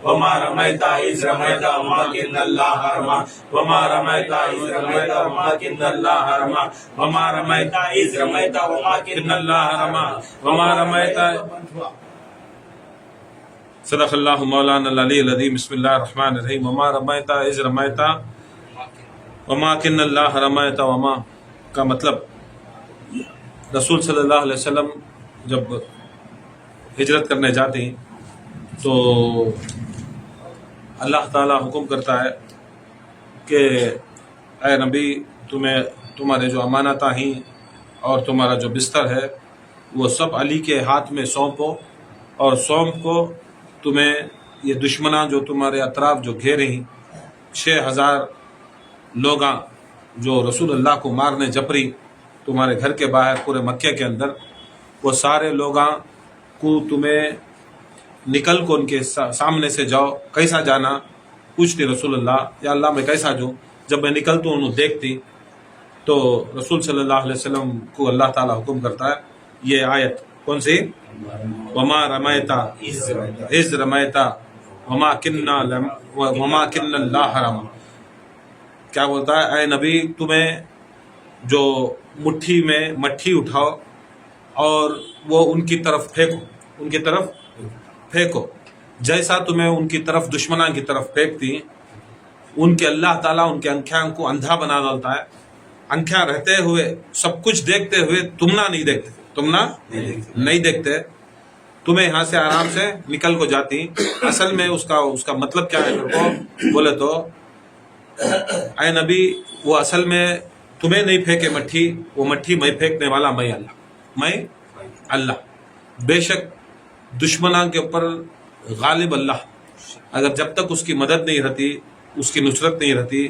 وما رميت إذ رميت ولكن الله رمى وما رميت إذ رميت ولكن الله رمى وما رميت إذ رميت ولكن الله رمى وما رميت. صدق اللہ مولانا العلی العظیم. بسم اللہ الرحمن الرحیم. وما رمیت اذ رمیت ولکن اللہ رمیت. وما کا مطلب رسول صلی اللہ علیہ وسلم جب ہجرت کرنے جاتے ہیں تو اللہ تعالیٰ حکم کرتا ہے کہ اے نبی تمہارے جو امانتیں ہیں اور تمہارا جو بستر ہے وہ سب علی کے ہاتھ میں سونپو، اور سونپ کو تمہیں یہ دشمناں جو تمہارے اطراف جو گھیرے ہیں 6000 لوگاں جو رسول اللہ کو مارنے جپری تمہارے گھر کے باہر پورے مکے کے اندر، وہ سارے لوگاں کو تمہیں نکل کو ان کے سامنے سے جاؤ. کیسا جانا پوچھتی رسول اللہ، یا اللہ میں کیسا جو جب میں نکلتا ہوں انہوں دیکھتی تو رسول صلی اللہ علیہ وسلم کو اللہ تعالیٰ حکم کرتا ہے یہ آیت کون سی؟ وما رمیتا اذ رمیتا وما کن اللہ رمى. کیا بولتا ہے؟ اے نبی تمہیں جو مٹھی میں مٹھی اٹھاؤ اور وہ ان کی طرف پھینکو، ان کی طرف پھینکو جیسا تمہیں ان کی طرف دشمناں کی طرف پھینکتی. ان کے اللہ تعالیٰ ان کے انکھیاں کو اندھا بنا ڈالتا ہے. انکھیاں رہتے ہوئے سب کچھ دیکھتے ہوئے تم نہ نہیں دیکھتے، تم نہ نہیں دیکھتے، تمہیں یہاں سے آرام سے نکل کو جاتی. اصل میں اس کا مطلب کیا ہے کو بولے تو اے نبی وہ اصل میں تمہیں نہیں پھینکے مٹھی، وہ مٹھی میں پھینکنے والا میں اللہ. بے شک دشمنوں کے اوپر غالب اللہ. اگر جب تک اس کی مدد نہیں رہتی، اس کی نصرت نہیں رہتی،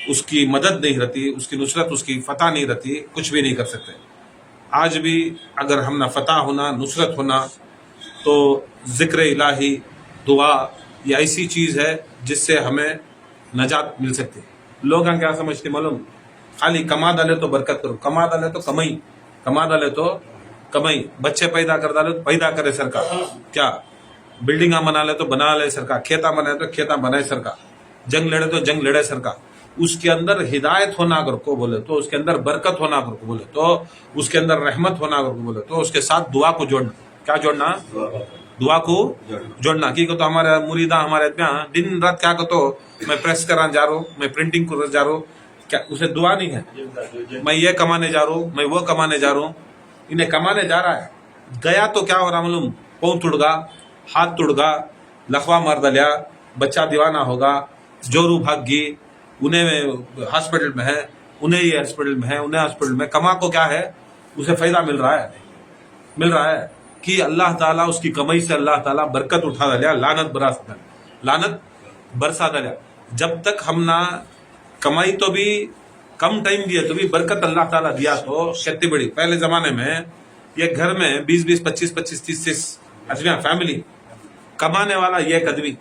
اس کی مدد نہیں رہتی، اس کی نصرت، اس کی فتح نہیں رہتی، کچھ بھی نہیں کر سکتے. آج بھی اگر ہم نہ فتح ہونا، نصرت ہونا، تو ذکر الہی، دعا یہ ایسی چیز ہے جس سے ہمیں نجات مل سکتی. لوگ کیا سمجھتے معلوم؟ خالی کما ڈالے تو برکت کرو، کما ڈالے تو کمائی، کما ڈالے تو کمائی، بچے پیدا کر ڈالے تو پیدا کرے سرکار، کیا بلڈنگاں بنا لے تو بنا لے سرکار، کھیتا بنائے تو کھیتا بنائے سرکار، جنگ لڑے تو جنگ لڑے سرکار. اس کے اندر ہدایت ہونا اگر کو بولے تو، اس کے اندر برکت ہونا اگر کو بولے تو، اس کے اندر رحمت ہونا اگر کو بولے تو، اس کے ساتھ دعا کو جوڑنا. کیا جوڑنا؟ دعا کو جوڑنا. کی تو ہمارے مریداں ہمارے دن رات کیا کہتے میں پریس کران جا رہا ہوں، میں پرنٹنگ کر جا رہا ہوں، کیا اسے دعا نہیں ہے؟ میں یہ کمانے جا رہا ہوں، میں وہ کمانے جا رہا ہوں. انہیں کمانے جا رہا ہے، گیا تو کیا ہو رہا معلوم؟ پاؤں ٹوٹ گا، ہاتھ ٹوٹ گا، لخوا مار دلیا، بچہ دیوانہ ہوگا، جورو بھاگ گی، انہیں ہاسپٹل میں ہے، انہیں یہ ہاسپٹل میں ہے، انہیں ہاسپٹل میں. کما کو کیا ہے؟ اسے فائدہ مل رہا ہے کہ اللہ تعالیٰ اس کی کمائی سے اللہ تعالیٰ برکت اٹھا دلیا، لعنت برسا دلیا. جب تک ہم نہ کمائی تو بھی کم ٹائم دیا تو بھی برکت اللہ تعالیٰ دیا تو کتنی بڑی. پہلے زمانے میں یہ گھر میں 20 25 30 آدمیاں فیملی کمانے والا ایک آدمی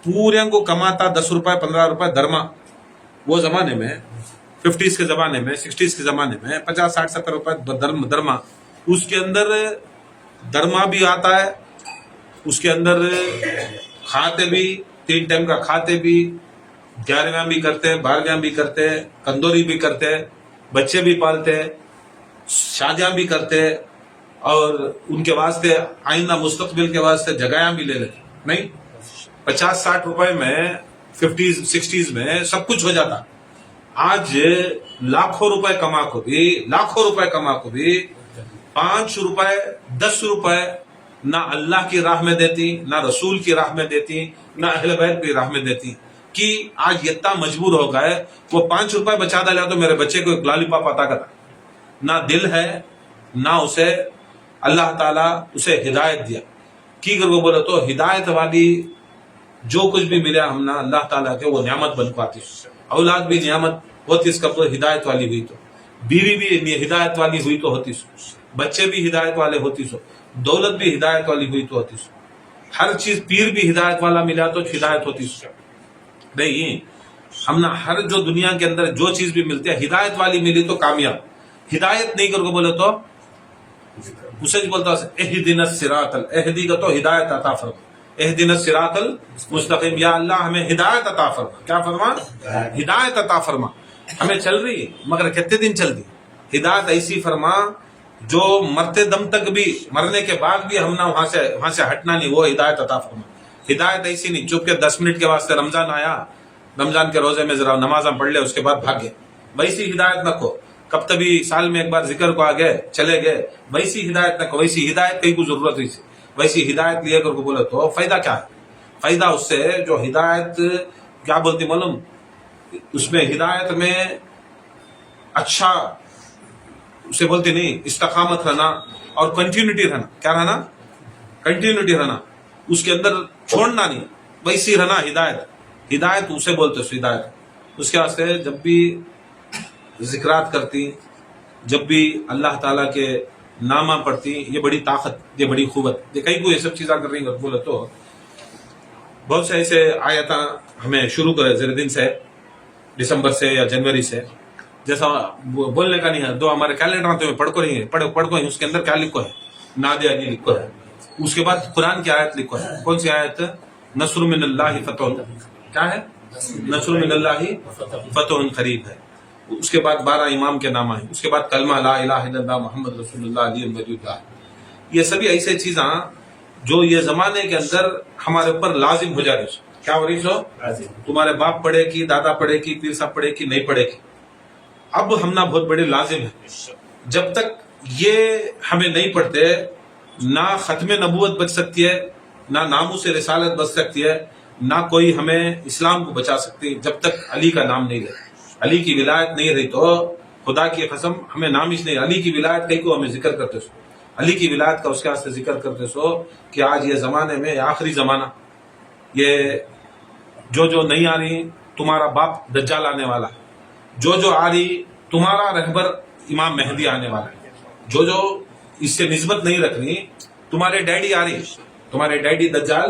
پورے کو کماتا 10 روپے 15 روپے درما. وہ زمانے میں 50s کے زمانے میں 60s کے زمانے میں 50 60 70 روپے درما. اس کے اندر درما بھی آتا ہے، اس کے اندر کھاتے بھی 3 ٹائم کا کھاتے بھی، 11ویں بھی کرتے، 12ویں بھی کرتے، کندوری بھی کرتے، بچے بھی پالتے، شادیاں بھی کرتے، اور ان کے واسطے آئندہ مستقبل کے واسطے جگہیں بھی لے لیتے. نہیں 50 60 روپے میں 50s 60s میں سب کچھ ہو جاتا. آج لاکھوں روپے کما کو بھی 5 روپے 10 روپے نہ اللہ کی راہ میں دیتی، نہ رسول کی راہ میں دیتی، نہ اہل بیت کی راہ میں دیتی. کہ آج اتنا مجبور ہو گئے وہ 5 روپے بچا ڈالا تو میرے بچے کو ایک لالی پاپ عطا کرتا. نہ دل ہے، نہ اسے اللہ تعالیٰ اسے ہدایت دیا. کی کر وہ بولے تو ہدایت والی جو کچھ بھی ملا ہم نا اللہ تعالیٰ کے وہ نعمت بن پاتی. اولاد بھی نعمت ہوتی اس کا تو ہدایت والی ہوئی تو، بیوی بھی ہدایت والی ہوئی تو ہوتی سو، بچے بھی ہدایت والے ہوتی سو، دولت بھی ہدایت والی ہوئی تو ہوتی سو، ہر چیز پیر بھی ہدایت والا ملا تو ہدایت ہوتی سو. نہیں ہم نا ہر جو دنیا کے اندر جو چیز بھی ملتی ہے ہدایت والی ملی تو کامیاب. ہدایت نہیں کر کو بولے تو اسے بولتا اہدنا الصراط، اہدی کا تو ہدایت عطا فرما. اہدنا الصراط المستقیم، یا اللہ ہمیں ہدایت عطا فرما. کیا فرما؟ ہدایت عطا فرما. ہمیں چل رہی ہے مگر کتنے دن چل رہی؟ ہدایت ایسی فرما جو مرتے دم تک بھی، مرنے کے بعد بھی ہم نہ وہاں سے ہٹنا نہیں، وہ ہدایت عطا فرما. ہدایت ایسی نہیں چپ کے 10 منٹ کے واسطے رمضان آیا، رمضان کے روزے میں ذرا نمازاں پڑھ لے، اس کے بعد بھاگ گئے، ویسی ہدایت نہ کو. کب تبھی سال میں ایک بار ذکر کو آ گئے چلے گئے، ویسی ہدایت نہ کو. ویسی ہدایت کہیں کو ضرورت نہیں. ویسی ہدایت لیے کر کو بولے تو فائدہ کیا ہے؟ فائدہ اس سے جو ہدایت کیا بولتی معلوم، اس میں ہدایت میں اچھا اسے بولتے نہیں، استقامت رہنا اور کنٹینیوٹی رہنا. کیا رہنا؟ کنٹینیوٹی رہنا، اس کے اندر چھوڑنا نہیں، ویسی رہنا. ہدایت اسے بولتے اس ہدایت. اس کے واسطے جب بھی ذکرات کرتی، جب بھی اللہ تعالیٰ کے نامہ پڑھتی، یہ بڑی طاقت، یہ بڑی قوت. یہ کئی کو یہ سب چیزیں کر رہی ہیں بولے تو بہت سے ایسے آیتاں ہمیں شروع کرے زیر دن سے، دسمبر سے یا جنوری سے. جیسا بولنے کا نہیں ہے، دو ہمارے کیلنڈر میں پڑھ کو رہی ہے، پڑھ کو ہی اس کے اندر کیا لکھو ہے؟ نادیہ علی لکھو ہے. اس کے بعد قرآن کی آیت لکھو ہے. کون سی آیت؟ نصر من اللہ فتح. کیا ہے؟ نصر من اللہ فتح قریب ہے. اس کے بعد 12 امام کے نام آئے. اس کے بعد کلمہ لا الہ الا اللہ محمد رسول اللہ علی ولی اللہ. یہ سبھی ایسے چیزاں جو یہ زمانے کے اندر ہمارے اوپر لازم ہو جا رہی. کیا ہو رہی سو؟ تمہارے باپ پڑھے کی، دادا پڑھے کی، پیر صاحب پڑھے کی، نہیں پڑھے کی، اب ہم نہ بہت بڑے لازم ہے. جب تک یہ ہمیں نہیں پڑھتے، نہ ختم نبوت بچ سکتی ہے، نہ ناموس رسالت بچ سکتی ہے، نہ کوئی ہمیں اسلام کو بچا سکتی جب تک علی کا نام نہیں لے. علی کی ولایت نہیں رہی تو خدا کی قسم ہمیں نام ہی نہیں. علی کی ولایت کہیں کو ہمیں ذکر کرتے سو، علی کی ولایت کا اس کے واسطے ذکر کرتے سو کہ آج یہ زمانے میں، یہ آخری زمانہ، یہ جو نہیں آ رہی تمہارا باپ دجال آنے والا، جو آ رہی تمہارا رہبر امام مہدی آنے والا ہے، جو اس سے نسبت نہیں رکھنی تمہارے ڈیڈی آ رہی، تمہارے ڈیڈی دجال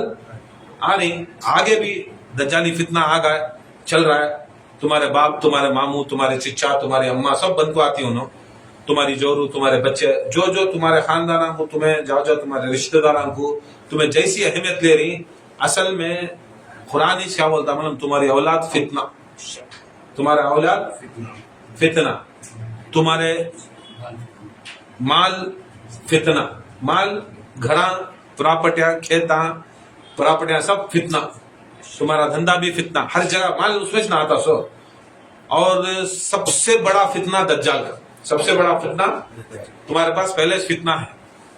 آ رہی. آگے بھی دجالی فتنہ آگا چل رہا ہے. تمہارے باپ، تمہارے ماموں، تمہارے چچا، تمہاری اماں سب بن کو آتی ہوں، تمہاری جورو، تمہارے بچے، جو تمہارے خاندان کو، تمہیں جاؤ تمہارے رشتہ داروں کو تمہیں جیسی اہمیت لے رہی، اصل میں قرآن ہی کیا بولتا ہے؟ تمہاری اولاد فتنہ، تمہارا اولاد فتنہ، تمہارے مال فتنہ، مال گھراں پراپرٹیاں، کھیتاں پراپرٹیاں سب فتنہ، تمہارا دھندا بھی فتنہ، ہر جگہ مال اس میں نہ آتا سو. اور سب سے بڑا فتنہ دجال کا، سب سے بڑا فتنہ تمہارے پاس پہلے فتنہ ہے،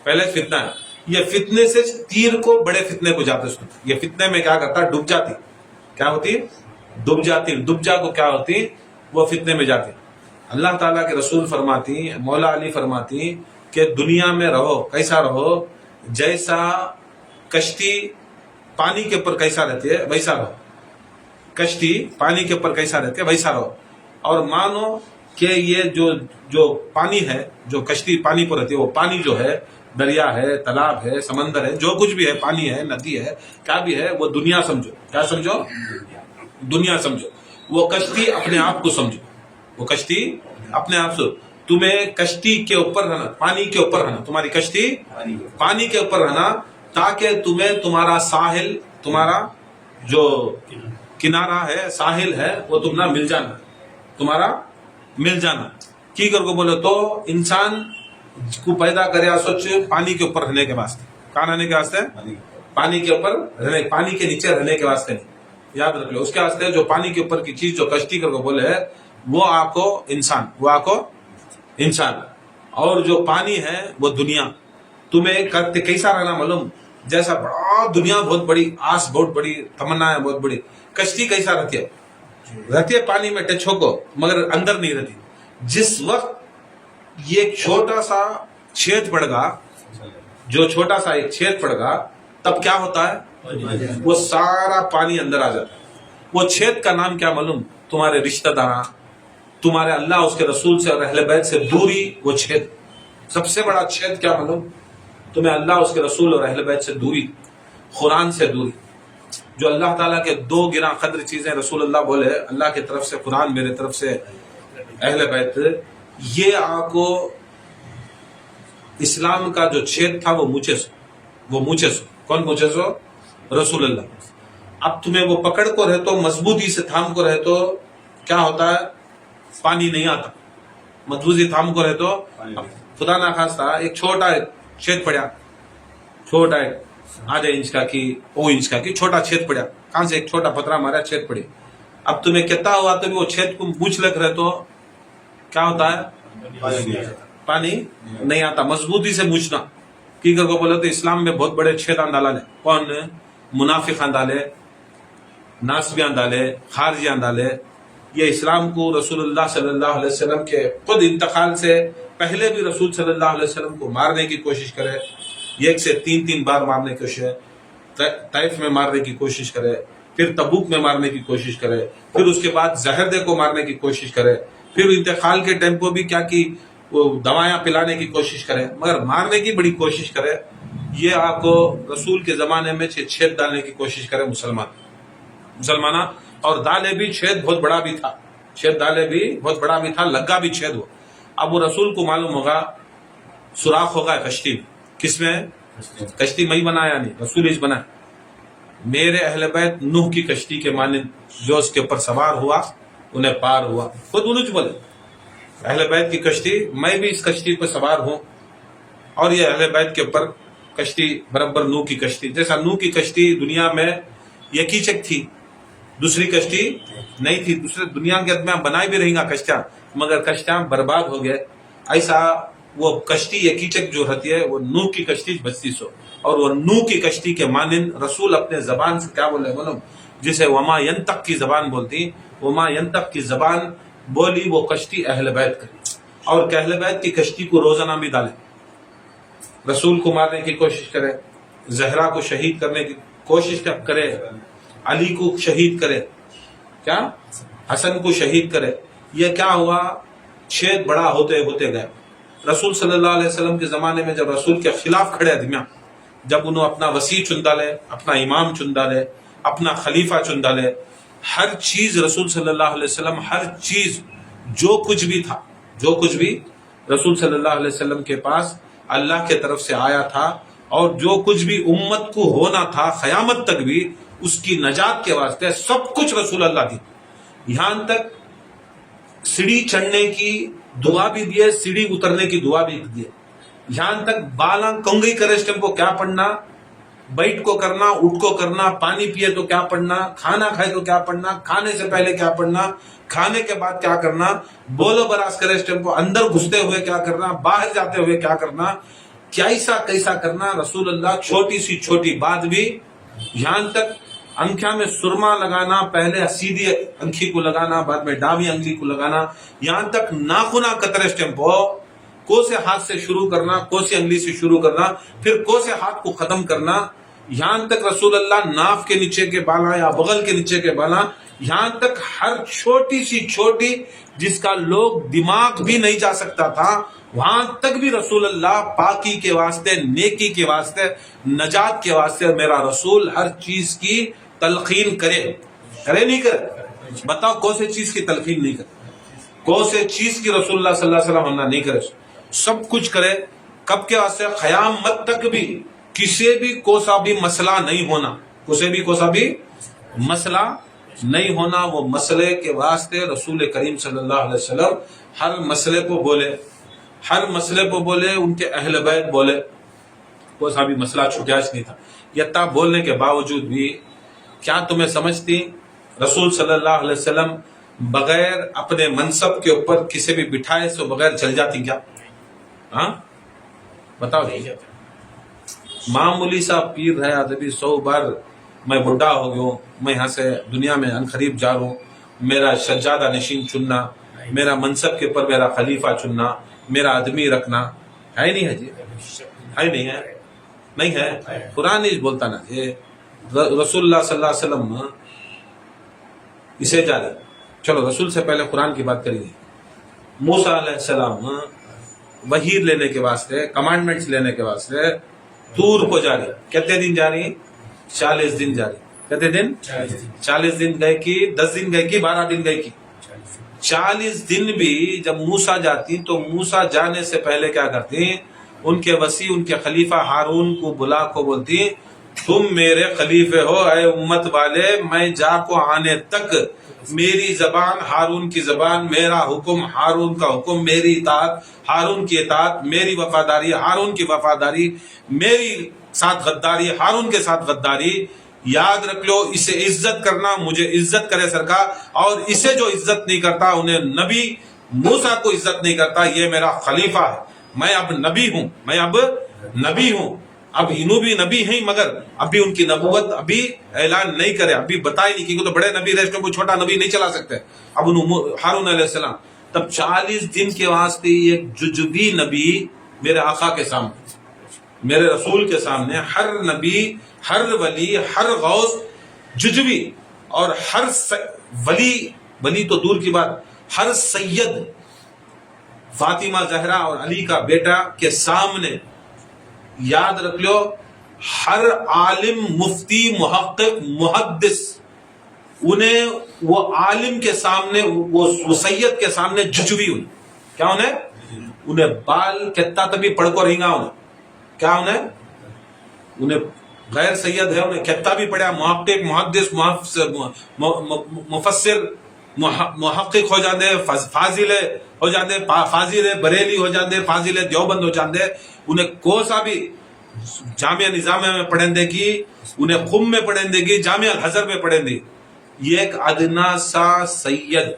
پہلے فتنہ ہے. یہ فتنے سے تیر کو بڑے فتنے کو جاتے سو. یہ فتنے میں کیا کرتا؟ ڈوب جاتی. کیا ہوتی؟ ڈوب جاتی. ڈوب جا کو کیا ہوتی؟ وہ فتنے میں جاتی. اللہ تعالیٰ کے رسول فرماتی، مولا علی فرماتی کہ دنیا میں رہو کیسا رہو؟ جیسا کشتی پانی کے اوپر کیسا رہتی ہے ویسا رہو. کشتی پانی کے اوپر کیسا رہتی ہے ویسا رہو. اور مانو کہ یہ جو پانی ہے، جو کشتی پانی پر رہتی ہے، وہ پانی جو ہے دریا ہے، تالاب ہے، سمندر ہے، جو کچھ بھی ہے، پانی ہے، ندی ہے، کیا بھی ہے، وہ دنیا سمجھو. کیا سمجھو؟ دنیا سمجھو. وہ کشتی اپنے آپ کو سمجھو. وہ کشتی اپنے آپ سے، تمہیں کشتی کے اوپر رہنا، پانی کے اوپر رہنا، تمہاری کشتی پانی کے اوپر رہنا، تاکہ تمہیں تمہارا ساحل، تمہارا جو کنارہ ہے، ساحل ہے، وہ تم نہ مل جانا، تمہارا مل جانا. کی کر کو بولے تو انسان کو پیدا کرے سوچ پانی کے اوپر رہنے کے واسطے. کہاں رہنے کے واسطے؟ پانی کے اوپر رہنے، پانی کے نیچے رہنے کے واسطے نہیں. یاد رکھ لو. اس کے واسطے جو پانی کے اوپر کی چیز جو کشتی کر کو بولے وہ آپ کو انسان، وہ آپ کو انسان. اور جو پانی ہے وہ دنیا. تمہیں کرتے کیسا رہنا معلوم؟ جیسا بڑا دنیا بہت بڑی، آس بہت بڑی، تمنا ہے بہت بڑی. کشتی کیسا رہتی ہے؟ رہتی ہے پانی میں ٹچ ہو کو، مگر اندر نہیں رہتی. جس وقت یہ چھوٹا سا چھید پڑ گا، جو چھوٹا سا ایک چھید پڑ گا، تب کیا ہوتا ہے؟ وہ سارا پانی اندر آ جاتا ہے. وہ چھید کا نام کیا معلوم؟ تمہارے رشتہ دار، تمہارے اللہ اس کے رسول سے اور اہل بیت سے دوری. وہ چھید، سب سے بڑا چھید کیا معلوم؟ تمہیں اللہ اس کے رسول اور اہل بیت سے دوری، قرآن سے دوری. جو اللہ تعالیٰ کے 2 گراں قدر چیزیں رسول اللہ بولے، اللہ کی طرف سے قرآن، میرے طرف سے اہل بیت، یہ آپ کو اسلام کا جو چھید تھا وہ موچے سو. وہ موچے سو. کون موچے سو؟ رسول اللہ. اب تمہیں وہ پکڑ کو رہے تو مضبوطی سے تھام کو رہے تو کیا ہوتا ہے؟ پانی نہیں آتا. مضبوطی تھام کو رہے تو خدا نہ خواستہ ایک چھوٹا چھید پڑیا، چھوٹا آدھا انچ کا کی او انچ کا کی چھوٹا چھید پڑیا، کہاں سے ایک چھوٹا پتھرا مارا چھید پڑی. اب تمہیں کہتا ہوا تو بھی وہ چھید کو بوجھ لگ رہے تو کیا ہوتا ہے؟ پانی نہیں آتا. مضبوطی سے بوجھنا کی کر کو بولے تو اسلام میں بہت بڑے چھید ڈالے. کون؟ منافق ڈالے، ناسبیاں ڈالے، خارجیاں ڈالے. یہ اسلام کو رسول اللہ صلی اللہ علیہ وسلم کے خود انتقال سے پہلے بھی رسول صلی اللہ علیہ وسلم کو مارنے کی کوشش کرے، ایک سے تین بار مارنے کی کوشش، طائف میں مارنے کی کوشش کرے، پھر تبوک میں مارنے کی کوشش کرے، پھر اس کے بعد زہردے کو مارنے کی کوشش کرے، پھر انتقال کے ٹائم کو بھی کیا کی وہ دوائیاں پلانے کی کوشش کرے، مگر مارنے کی بڑی کوشش کرے. یہ آپ کو رسول کے زمانے میں چھید ڈالنے کی کوشش کرے مسلمانہ. اور دالے بھی چھید بہت بڑا بھی تھا، چھید دالے بھی بہت بڑا بھی تھا، لگا بھی چھید ہو. اب وہ رسول کو معلوم ہوگا سوراخ ہوگا کشتی. کس میں؟ کشتی میں ہی بنایا نہیں، رسول ہی بنایا. میرے اہل بیت نوح کی کشتی کے مانند جو اس کے اوپر سوار ہوا انہیں پار ہوا. خود انہوں بولے اہل بیت کی کشتی، میں بھی اس کشتی پہ سوار ہوں. اور یہ اہل بیت کے اوپر کشتی برابر نوح کی کشتی. جیسا نوح کی کشتی دنیا میں یکی چک تھی، دوسری کشتی نہیں تھی. دوسرے دنیا کے میں بنائی بھی رہیں گا کشتیاں، مگر کشتیاں برباد ہو گئے. ایسا وہ کشتی یکی چک جو رہتی ہے وہ نوح کی کشتی بچتی سو. اور وہ نوح کی کشتی کے مانند رسول اپنے زبان سے کیا بولے بولو، جسے وما ینطق کی زبان بولتی، وما ینطق کی زبان بولی وہ کشتی اہل بیت کری. اور کہ اہل بیت کی کشتی کو روزانہ بھی ڈالے، رسول کو مارنے کی کوشش کرے، زہرا کو شہید کرنے کی کوشش کرے، علی کو شہید کرے، کیا حسن کو شہید کرے. یہ کیا ہوا؟ چھید بڑا ہوتے ہوتے گئے. رسول صلی اللہ علیہ وسلم کے زمانے میں جب رسول کے خلاف کھڑے دنیا، جب انہوں اپنا وسیع چن ڈالے، اپنا امام چن ڈالے، اپنا خلیفہ چن ڈالے، ہر چیز رسول صلی اللہ علیہ وسلم، ہر چیز جو کچھ بھی تھا، جو کچھ بھی رسول صلی اللہ علیہ وسلم کے پاس اللہ کے طرف سے آیا تھا، اور جو کچھ بھی امت کو ہونا تھا قیامت تک بھی اس کی نجات کے واسطے سب کچھ رسول اللہ دی. یہاں تک سیڑھی چڑھنے کی دعا بھی دیے، سیڑھی اترنے کی دعا بھی دیے. یہاں تک بالا کنگی کرے اس ٹائم کو کیا پڑھنا، بیٹھ کو کرنا، اٹھ کو کرنا، پانی پیے تو کیا پڑھنا، کھانا کھائے تو کیا پڑھنا، کھانے سے پہلے کیا پڑھنا، کھانے کے بعد کیا کرنا، بولو براز کرے اس ٹائم کو اندر گھستے ہوئے کیا کرنا، باہر جاتے ہوئے کیا کرنا، کیسا کرنا. رسول اللہ چھوٹی سی چھوٹی بات بھی، یہاں تک انکھیاں میں سرما لگانا، پہلے سیدھی انکھی کو لگانا، بعد میں ڈاوی انگلی کو لگانا، یہاں تک ناخنا قطرے اسٹیمپو کو سے ہاتھ سے شروع کرنا، کو سے انگلی سے شروع کرنا، پھر کو سے ہاتھ کو ختم کرنا. یہاں تک رسول اللہ ناف کے نیچے کے بالا یا بغل کے نیچے کے بالا، یہاں تک ہر چھوٹی سی چھوٹی جس کا لوگ دماغ بھی نہیں جا سکتا تھا، وہاں تک بھی رسول اللہ پاکی کے واسطے، نیکی کے واسطے، نجات کے واسطے میرا رسول ہر چیز کی تلقین کرے نہیں کرے. بتاؤ کون سے چیز کی تلقین نہیں کرے، کون سے چیز کی رسول اللہ صلی اللہ علیہ وسلم نہیں کرے، سب کچھ کرے. کب کے واسطے؟ قیامت تک بھی کسی بھی کوسا بھی مسئلہ نہیں ہونا، کسی بھی کوسا بھی مسئلہ نہیں ہونا. وہ مسئلے کے واسطے رسول کریم صلی اللہ علیہ وسلم ہر مسئلے کو بولے، ہر مسئلے کو بولے، ان کے اہل بیت بولے، کوسا بھی مسئلہ چھٹیاش نہیں تھا. یتا بولنے کے باوجود بھی کیا تمہیں سمجھتی رسول صلی اللہ علیہ وسلم بغیر اپنے منصب کے اوپر کسی بھی بٹھائے سے بغیر چل جاتی کیا؟ ہاں بتاؤ. معمولی سا پیر ہے ادبی 100 بار میں بڈھا ہو گیا ہوں، میں یہاں سے دنیا میں انقریب جا رہا ہوں، میرا سجادہ نشین چننا، میرا منصب کے اوپر میرا خلیفہ چننا، میرا آدمی رکھنا ہے نہیں ہے جی، ہے نہیں ہے، نہیں ہے. قرآن نہیں بولتا نا یہ رسول اللہ صلی اللہ علیہ وسلم اسے جا رہے. چلو رسول سے پہلے قرآن کی بات کریے. موسیٰ علیہ السلام وحی لینے کے واسطے، کمانڈمنٹس لینے کے واسطے طور کو جا رہی. کتنے دن جا رہی؟ 40 دن جا رہی. کتنے دن؟ 40 دن گئے کی، 10 دن گئے کی، 12 دن گئے کی. 40 دن بھی جب موسیٰ جاتی تو موسیٰ جانے سے پہلے کیا کرتی؟ ان کے وسیع، ان کے خلیفہ ہارون کو بلا کو بولتی تم میرے خلیفے ہو اے امت والے، میں جا کو آنے تک میری زبان ہارون کی زبان، میرا حکم ہارون کا حکم، میری اطاعت ہارون کی اطاعت، میری وفاداری ہارون کی وفاداری، میری ساتھ غداری ہارون کے ساتھ غداری. یاد رکھ لو، اسے عزت کرنا مجھے عزت کرے سرکار، اور اسے جو عزت نہیں کرتا انہیں نبی موسیٰ کو عزت نہیں کرتا، یہ میرا خلیفہ ہے. میں اب نبی ہوں، میں اب نبی ہوں. اب انہوں بھی نبی ہیں مگر ابھی ان کی نبوت ابھی اعلان نہیں کرے، ابھی بتائی نہیں، کیونکہ تو بڑے نبی رہے کوئی چھوٹا نبی نہیں چلا سکتے. اب ہارون علیہ السلام تب 40 دن کے واسطے ایک ججوی نبی میرے آقا کے سامنے، میرے رسول کے سامنے، ہر نبی، ہر ولی، ہر غوث ججوی، اور ہر ولی تو دور کی بات، ہر سید فاطمہ زہرا اور علی کا بیٹا کے سامنے. یاد رکھ لو، ہر عالم، مفتی، محقق، محدث، انہیں وہ عالم کے سامنے، وہ سید کے سامنے ججوی ہوئی. کیا انہیں بال کتا تبھی پڑھ کو رہیں گا، کیا انہیں غیر سید ہے، انہیں کتا بھی پڑھا، محقق، محدث، مفسر، محقق ہو جاندے، فاضل ہو جاندے، فاضل بریلی ہو جاندے، فاضل دیوبند ہو جاندے. انہیں کوسا بھی جامعہ نظامیہ میں پڑھیں دے گی، انہیں قم میں پڑھیں دے گی، جامعہ الازہر میں پڑھیں دے. یہ ایک ادنا سا سید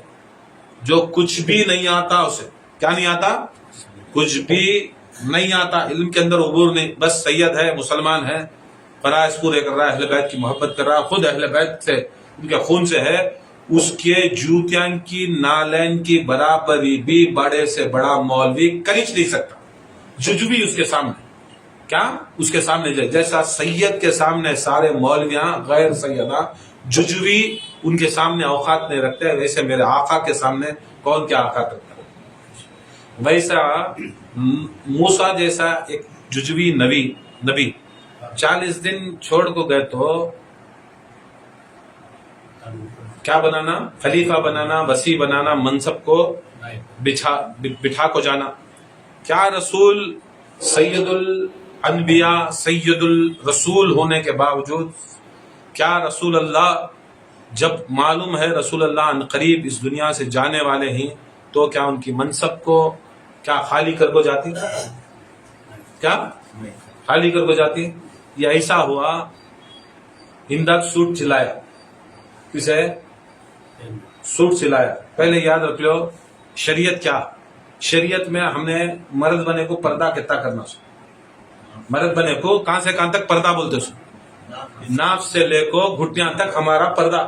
جو کچھ بھی نہیں آتا، اسے کیا نہیں آتا؟ کچھ بھی نہیں آتا، علم کے اندر عبور نہیں، بس سید ہے، مسلمان ہے، فرائض پورے کر رہا ہے، اہل بیت کی محبت کر رہا ہے، خود اہل بیت سے، ان کے خون سے ہے. اس کے جوتیاں کی نالین کی برابری بھی بڑے سے بڑا مولوی کریچ نہیں سکتا. ججوی اس کے سامنے، کیا اس کے سامنے جیسا سید کے سامنے سارے مولویاں غیر سیدہ، ججوی ان کے سامنے اوقات نہیں رکھتے، ویسے میرے آقا کے سامنے کون کیا اوقات رکھتا ہے. ویسا موسیٰ جیسا ایک ججوی نبی 40 دن چھوڑ کو گئے تو کیا بنانا؟ خلیفہ بنانا، وسیع بنانا، منصب کو بٹھا کو جانا. کیا رسول سید الانبیاء، سید الرسول ہونے کے باوجود، کیا رسول اللہ جب معلوم ہے رسول اللہ ان قریب اس دنیا سے جانے والے ہیں، تو کیا ان کی منصب کو کیا خالی کر کو جاتی؟ کیا خالی کر کو جاتی؟ یہ ایسا ہوا، ہندا سوٹ سلایا، کسے سوٹ سلایا. پہلے یاد رکھ لو شریعت کیا، شریعت میں ہم نے مرد بنے کو پردہ کتنا کرنا سو، مرد بنے کو کہاں سے کہاں تک پردہ بولتے سو، ناف سے لے کو گھٹنیاں تک ہمارا پردہ.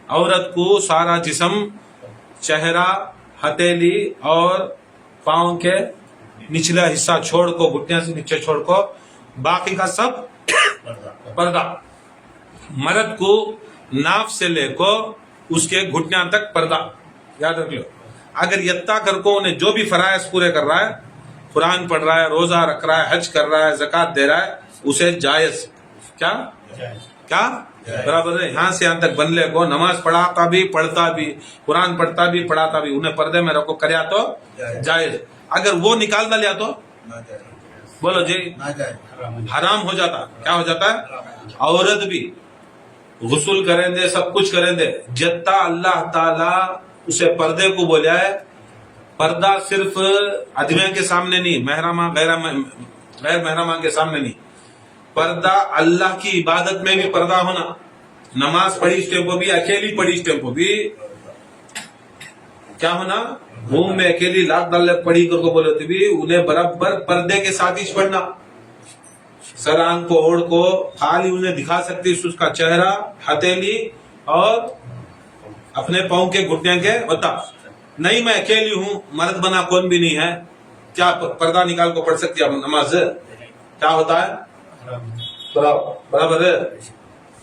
عورت کو سارا جسم، چہرہ، ہتھیلی اور پاؤں کے نچلا حصہ چھوڑ کو، گھٹنیاں سے نیچے چھوڑ کو باقی کا سب پردہ. مرد کو ناف سے لے کو اس کے گھٹنیاں تک پردہ. یاد رکھ لو، اگر یتا کر کو انہیں جو بھی فرائض پورے کر رہا ہے، قرآن پڑھ رہا ہے، روزہ رکھ رہا ہے، حج کر رہا ہے، زکوٰۃ دے رہا ہے، اسے جائز کیا برابر ہے. یہاں سے یہاں تک بنلے کو نماز پڑھاتا بھی، پڑھتا بھی، قرآن پڑھتا بھی، پڑھاتا بھی، انہیں پردے میں رکھو کریا تو جائز. اگر وہ نکال دیا تو بولو جی حرام ہو جاتا. کیا ہو جاتا ہے؟ عورت بھی غسل کریں دے، سب کچھ کریں دے، جتا اللہ تعالیٰ اسے پردے کو بولیا ہے. پردہ صرف ادمیوں کے سامنے نہیں، محرمہ غیر محرمہ کے سامنے نہیں، پردہ اللہ کی عبادت میں بھی پردہ ہونا. نماز پڑھی اس ٹائم کو بھی، اکیلی پڑھی اس ٹائم کو بھی کیا ہونا، روم میں اکیلی لاکھ ڈالے پڑھی کر کو بولے تو بھی انہیں برابر پردے کے ساتھ ہی پڑھنا. سر آنکھ کو اوڑھ کو خالی انہیں دکھا سکتی اس کا چہرہ، ہتھیلی اور اپنے پاؤں کے گھٹنے کے بتا. نہیں میں اکیلی ہوں، مرد بنا کون بھی نہیں ہے، کیا پردہ نکال کو پڑھ سکتی ہے نماز؟ کیا ہوتا ہے؟ برابر ہے.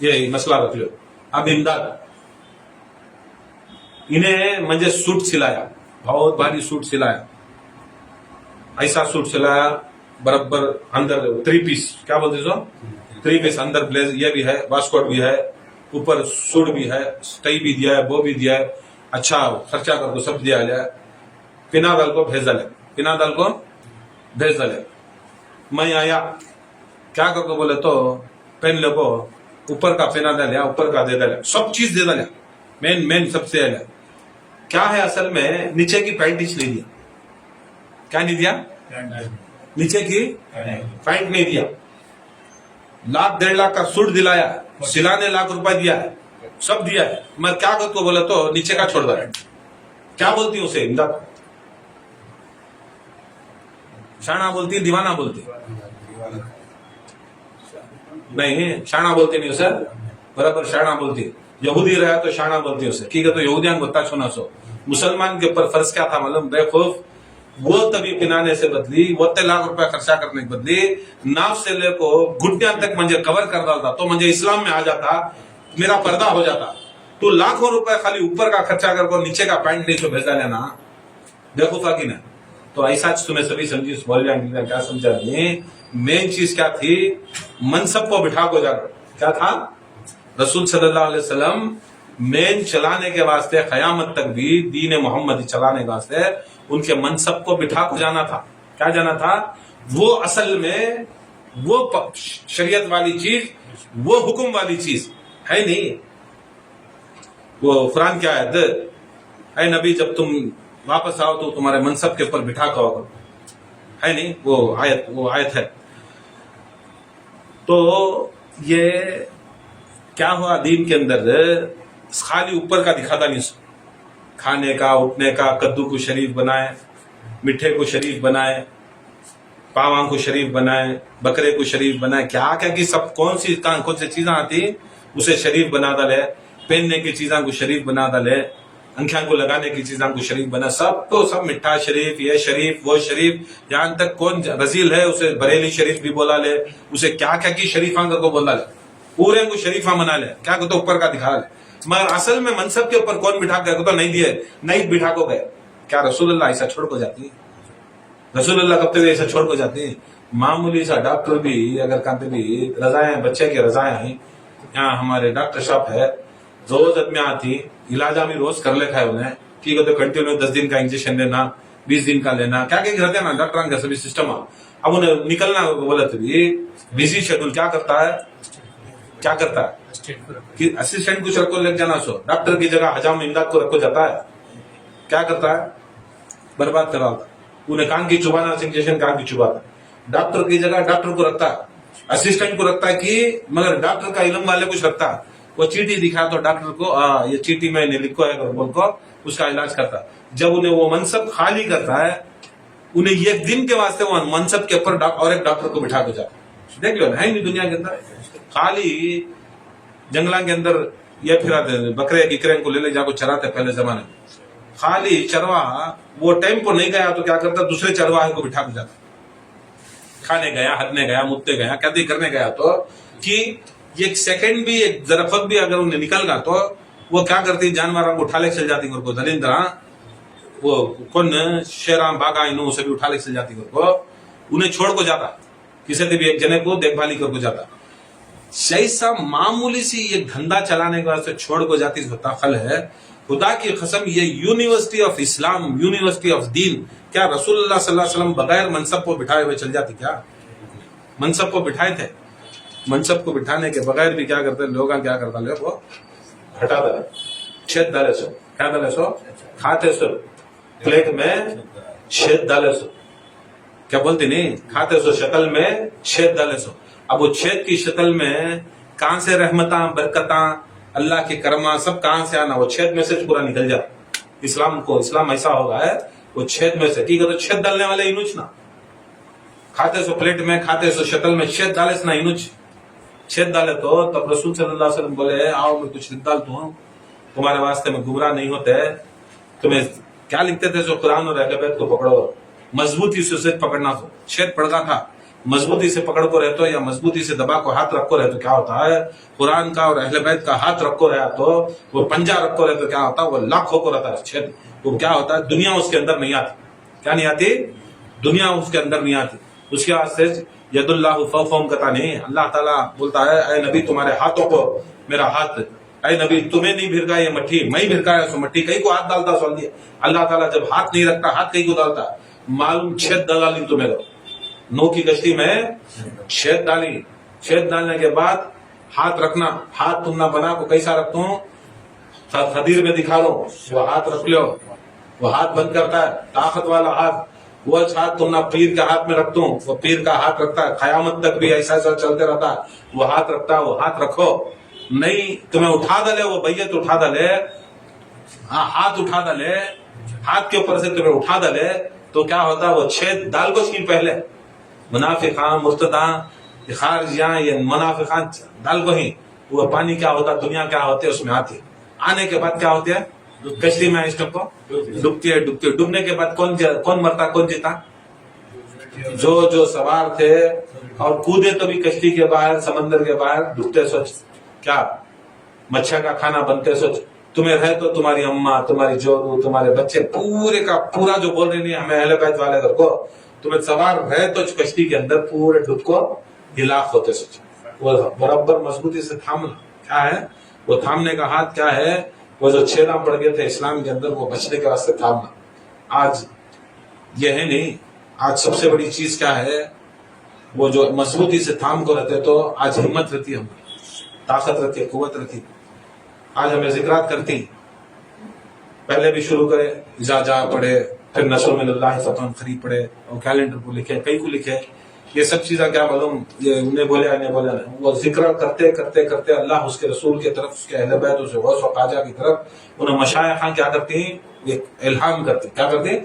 یہی مسئلہ رکھ لو. اب امداد، انہیں مجھے سوٹ سلایا، بہت بھاری سوٹ سلایا، ایسا سوٹ سلایا برابر اندر 3 پیس، کیا بولتے سو 3 پیس، اندر بلیز یہ بھی ہے، واسکوٹ بھی ہے، اوپر سوٹ بھی ہے، ٹائی بھی دیا ہے، وہ بھی دیا ہے، اچھا خرچہ کر کو سب دیا جائے. پنا دل کو بھیج ڈالے. میں آیا کیا کر کو بولے تو पेन लोगो ऊपर का पेना दे लिया, ऊपर का दे दिया, सब चीज दे दिया, मेन सबसे पहले क्या है असल में नीचे की पैंट नहीं दिया। क्या नहीं दिया? नीचे की पैंट नहीं दिया। 1,00,000-1,50,000 का सूट दिलाया, सिलाने ₹1,00,000 दिया है, सब दिया है, मैं क्या को बोला तो नीचे का छोड़ दिया। क्या बोलती उसे? इमदाद शाना बोलती, दीवाना बोलती? नहीं, शाना बोलती नहीं उसे, बराबर शाना बोलती। यहूदी रहा तो शाना बोलती उसे, ठीक है? तो यहूदियान बता सुना सो। मुसलमान के ऊपर फर्ज क्या था मालूम? बेवकूफ, वो तभी पिनाने से बदली, वो ₹1,00,000 खर्चा करने की बदली नाव से लेको घुटने तक मुझे कवर कर डालता तो मुझे इस्लाम में आ जाता, मेरा पर्दा हो जाता। तो लाखों रुपए खाली ऊपर का खर्चा कर नीचे का पैंट नहीं तो भेजा लेना, बेवकूफा की ना। तो ऐसा तुम्हें सभी समझी बोल जाएंगे, क्या समझा? मेन चीज क्या थी? मनसब को बिठा को जाकर क्या था? रसूल सल्लल्लाहु अलैहि वसल्लम मेन चलाने के वास्ते कयामत तक भी दीन मोहम्मदी चलाने के वास्ते उनके मनसब को बिठा को जाना था। क्या जाना था? वो असल में वो शरीयत वाली चीज, वो हुक्म वाली चीज है नहीं। वो कुरान क्या है? ऐ नबी जब तुम वापस आओ तो तुम्हारे मनसब के ऊपर बिठा कर आओ, है नहीं? वो आयत है। तो ये क्या हुआ दीन के अंदर? खाली ऊपर का दिखाता नहीं, खाने का, उठने का, कद्दू को शरीफ बनाए, मिठे को शरीफ बनाए, पावा को शरीफ बनाए, बकरे को शरीफ बनाए, क्या क्या कि सब कौन सी चीजें आती उसे शरीफ बना डाले, पहनने की चीजों को शरीफ बना डाले, अंखियां को लगाने की चीजों को शरीफ बना, सब तो सब मिठा शरीफ, ये शरीफ, वो शरीफ, यहाँ तक कौन रजील है उसे बरेली शरीफ भी बोला ले, उसे क्या क्या की शरीफा को बोला ले, पूरे को शरीफा मना ले, क्या कहते ऊपर का दिखा ले। मगर असल में मनसब के ऊपर कौन बिठा गया? तो नहीं दिए, नहीं बिठा को गए। क्या रसूलुल्लाह ऐसा छोड़ को जाती? रसूलुल्लाह कब तक ऐसा छोड़ को जाती? मामूली सा डॉक्टर भी अगर कहते भी रजाएं, बच्चे की रजाएं, यहाँ हमारे डॉक्टर साहब है, रोज आदमी आती, इलाजा भी रोज कर लेखा है उन्हें, ठीक है? तो कंटिन्यू 10 दिन का इंजेक्शन लेना, 20 दिन का लेना, क्या क्या रहते हैं ना डॉक्टर का सभी सिस्टम। अब उन्हें निकलना बोला तो बिजी शेड्यूल क्या करता है? क्या करता है कि असिस्टेंट कुछ रखो लेके जाना सो, डॉक्टर की जगह हजाम इमदाद को रखो जाता है, क्या करता है? बर्बाद कराता। उन्हें कान की चुबाना, इंजेक्शन कान की चुबाता, डॉक्टर की जगह डॉक्टर को रखता है, असिस्टेंट को रखता है कि मगर डॉक्टर का इल्म वाले कुछ रखता है, वो चीटी दिखा तो डॉक्टर को ये चीटी में लिखो है बोल उसका इलाज करता। जब उन्हें वो मनसब खाली करता है, उन्हें एक दिन के वास्ते वो मनसब के ऊपर और एक डॉक्टर को बिठा के जाता। देख लो ना, है नहीं दुनिया के अंदर खाली जंगला के अंदर ये फिराते, बकरे किकरे को ले जाकर चराते पहले जमाने में। खाली चरवाहा वो टाइम पर नहीं गया तो क्या करता? दूसरे चरवाहे को बिठा के जाता, खाने गया, हदने गया, मुत्ते गया, क्या करने गया तो कि एक सेकंड भी, एक जरफत भी अगर उन्हें निकल गया तो वो क्या करती? जानवरों को उठा ले चल जाती, उनको दरिंदरा वो कौन शेरा बागा इनू उसे भी उठा ले चल जाती, उनको उन्हें छोड़ को जाता, किसी भी एक जने को देखभाली करके जाता। जैसा मामूली सी एक धंधा चलाने के वास्ते छोड़ को जाती होता खल है। खुदा की कसम, ये university of Islam, university of दीन, क्या रसूलुल्लाह सल्लल्लाहु अलैहि वसल्लम बगैर मनसब को बिठाए हुए चल जाती? क्या मनसब को बिठाए थे? मनसब को बिठाने के बगैर भी क्या करते लोग? क्या करता ले वो हटा दे, छेद डाले सो, क्या डाले सो? खाते सो, प्लेट में छेद डाले सो, क्या बोलती नहीं? खाते सो, शक्ल में छेद डाले सो। अब वो छेद की शक्ल में कहां से रहमता, बरकता, अल्लाह के करमा सब कहां से आना? वो छेद में से पूरा निकल जाता। इस्लाम ऐसा होगा है, वो छेद में से, ठीक है? तो छेद डालने वाले इनुच ना, खाते सो प्लेट में, खाते सो शक्ल में, छेद डाले ना इनुच, छेद डाले तो तब रसूल सल्लल्लाहु अलैहि वसल्लम बोले आओ मैं कुछ लिख डालता हूं तुम्हारे वास्ते में गुमराह नहीं होते। तुम्हें क्या लिखते थे? जो कुरान और अहले बैत को पकड़ो, मजबूती से उसे पकड़ना, तो छेद पड़ता था, मजबूती से पकड़ को रहते हो या मजबूती से दबा को हाथ रखो रहे तो क्या होता है? कुरान का और अहले बैत का हाथ रखो रहा तो वो पंजा रखो रहे तो क्या होता है? वो लाखों को रहता है छेद। वो क्या होता है? दुनिया उसके अंदर नहीं आती। क्या नहीं आती? दुनिया उसके अंदर नहीं आती। उसके वास्ते यदुल्लाहु फौफौम कता नहीं, अल्लाह ताला बोलता है ऐ नबी तुम्हारे हाथों को मेरा हाथ, ऐ नबी तुम्हें नहीं भिरका ये मट्टी, मैं ही भिरकाया सो मट्टी, कहीं को हाथ डालता सो अल्लाह ताला जब हाथ नहीं रखता, हाथ कहीं को डालता, मालूम छेद डाली तुम्हें नो की गश्ती में छेद डाली, छेद डालने के बाद हाथ रखना, हाथ तुम ना बना को कैसा रखता हूँ, खदीर में दिखा लो, वो हाथ रख लो, वो हाथ बंद करता है, ताकत वाला हाथ, वो हाथ तुम ना पीर के हाथ में रखता हूँ, वो पीर का हाथ रखता है, कयामत तक भी ऐसा ऐसा चलते रहता है, वो हाथ रखता है, वो हाथ रखो। नहीं तुम्हें उठा डाले, वो बैयत उठा डाले, हाथ उठा डाले, हाथ के ऊपर से तुम्हें उठा डाले, तो क्या होता है, वो छेद डाल को सी पहले मुनाफिकान मुर्तदा खारजियां, ये मुनाफिकान डाल को ही, वो पानी क्या होता, दुनिया क्या होती है उसमें आती, आने के बाद क्या होती है, कश्ती में इस को डूबती है, डूबने के बाद कौन मरता, कौन जीता, जो सवार थे और कूदे तो भी कश्ती के बाहर, समंदर के बाहर डूबते, सोच क्या मच्छर का खाना बनते, सोच तुम्हें रहे तो तुम्हारी अम्मा, तुम्हारी जोरू, तुम्हारे बच्चे, पूरे का पूरा जो बोल रहे नहीं हमें अहले बैत वाले घर को, तुम्हें सवार रहे तो कश्ती के अंदर पूरे डूब को हिलाक होते, सोच वो बराबर मजबूती से थामना, क्या है वो थामने का हाथ, क्या है वो जो छेदा पड़ गए थे इस्लाम के अंदर, वो बचने के वास्ते थामना। आज ये है नहीं, आज सबसे बड़ी चीज क्या है, वो जो मजबूती से थाम को रहते, तो आज हिम्मत रहती है, हमारी ताकत रहती है, कुव्वत रहती। आज हमें जिक्रात करती, पहले भी शुरू करे, जा जा पढ़े, फिर नस्र मिनल्लाह फतह खरीद पढ़े, और कैलेंडर को लिखे, कई को लिखे, ये सब चीजें क्या मालूम, ये उन्हें बोले इन्हें बोले, वो जिक्र करते करते करते अल्लाह उसके रसूल की तरफ, उसके अहले बैत, उसके गौस व ख्वाजा की तरफ, उन्हें मशाइख क्या करती हैं, एक इल्हाम करते, क्या करते,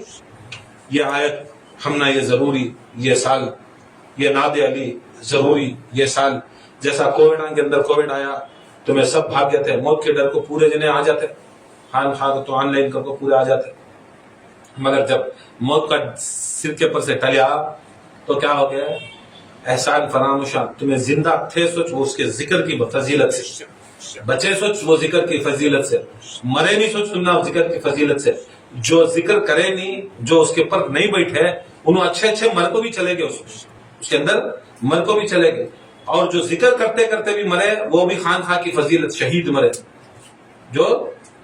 ये आयत हमना, ये जरूरी, ये साल, ये नादे अली जरूरी, ये साल, जैसा कोविड के अंदर कोविड आया, तुम्हें सब भाग गए थे, मौत के डर को पूरे जने आ जाते, खान खान तो ऑनलाइन करके पूरे आ जाते, मगर जब मौत का सिर के ऊपर से टलिया, तो क्या हो गया, एहसान फरामोशा, तुम्हें जिंदा थे सोच वो उसके जिक्र की फजीलत से, बचे सोच वो जिक्र की फजीलत से, मरे नहीं सोच तुम ना जिक्र की फजीलत से, जो जिक्र करे नहीं, जो उसके ऊपर नहीं बैठे, उन्होंने अच्छे अच्छे मर को भी चले गए, उसके अंदर मर को भी चले गए, और जो जिक्र करते करते भी मरे, वो भी खान खा की फजीलत, शहीद मरे, जो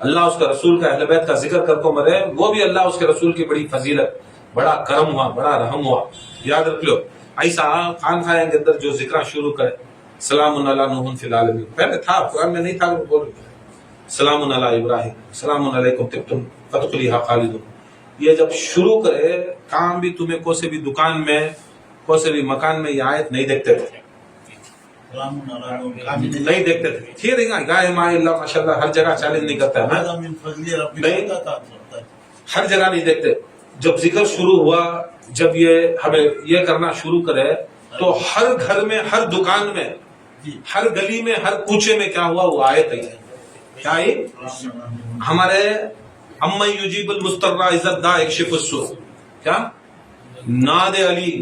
अल्लाह उसका रसूल का अहले बैत का जिक्र करके मरे, वो भी अल्लाह उसके रसूल की बड़ी फजीलत, बड़ा करम हुआ, बड़ा रहम हुआ। याद रख लो, ऐसा खान खाया के अंदर जो जिक्र शुरू करे, सलामुन अला नूह फिल आलमीन, पहले था कुरान में नहीं था, बोल सलामुन अला इब्राहिम, सलामुन अलैकुम तिब्तुम फदखुलिहा खालिदुन, ये जब शुरू करे काम भी, तुम्हें कोई भी दुकान में, कोई भी मकान में ये आयत नहीं देखते थे, नहीं देखते थे, ठीक है, गाय माशाल्लाह हर जगह चैलेंज नहीं करता है, नहीं हर जगह नहीं देखते। जब जिक्र शुरू हुआ, जब ये हमें ये करना शुरू करे, तो हर घर में, हर दुकान में, हर गली में, हर कूचे में क्या हुआ, वो आयत आई, क्या आई, हमारे अम्मा युजीबुल मुस्तर्रा इज्जत दा यक्शिफुस सू, क्या नादे अली,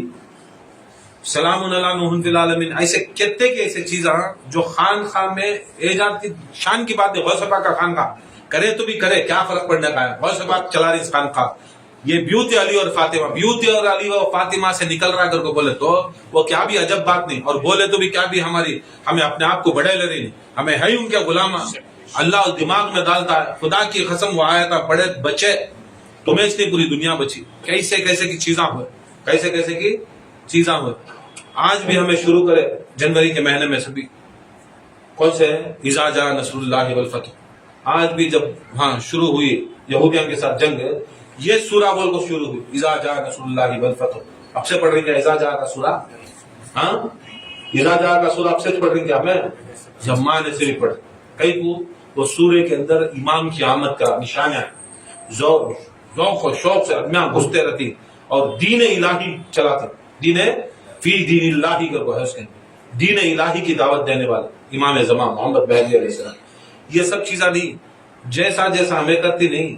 सलामुन अला नूह फिल आलमीन, ऐसे कितने के ऐसे चीजें जो खान खान में एजाद की शान की बात है, गौसबा का खान खा करे तो भी करे, क्या फर्क पड़ने का है, गौसबा चला रही इस खान खा, ये ब्यूटी अली और फातिमा, ब्यूटी और अली और फातिमा से निकल रहा करके बोले तो वो क्या भी अजब बात नहीं, और बोले तो भी क्या भी हमारी, हमें अपने आप को बड़े ले रही नहीं, हमें है ही उनके गुलाम, अल्लाह उस दिमाग में डालता है, खुदा की कसम वो आया था, बड़े बच्चे तुम्हें इसलिए पूरी दुनिया बची, कैसे कैसे की चीजा हुए, कैसे कैसे की चीजा हुए। आज भी हमें शुरू करे जनवरी के महीने में सभी, कौन से इज़ा जा नसरुल्लाहि वल फतह, आज भी जब हाँ शुरू हुई यहूदियों के साथ जंग, ये सूरा बोल को शुरू हुई, इज़ा जा नसरुल्लाहि वल फतह, अब से पढ़ रही है इज़ा जा का सूरा, हाँ इज़ा जा का सूरा अब से पढ़ रही है, हमें जब माँ ने से भी पढ़, कई को वो सूर्य के अंदर इमाम की आमद का निशान है, ज़ौक़ और शौक़ से आदमियां घुसते रहती और दीन इलाही चलाते, दीन फी दीन इलाही करको है, उसके दीन इलाही की दावत देने वाले इमाम ज़मा मोहम्मद महदी अलैहिस्सलाम, ये सब चीज़ा नहीं, जैसा जैसा हमें करती नहीं,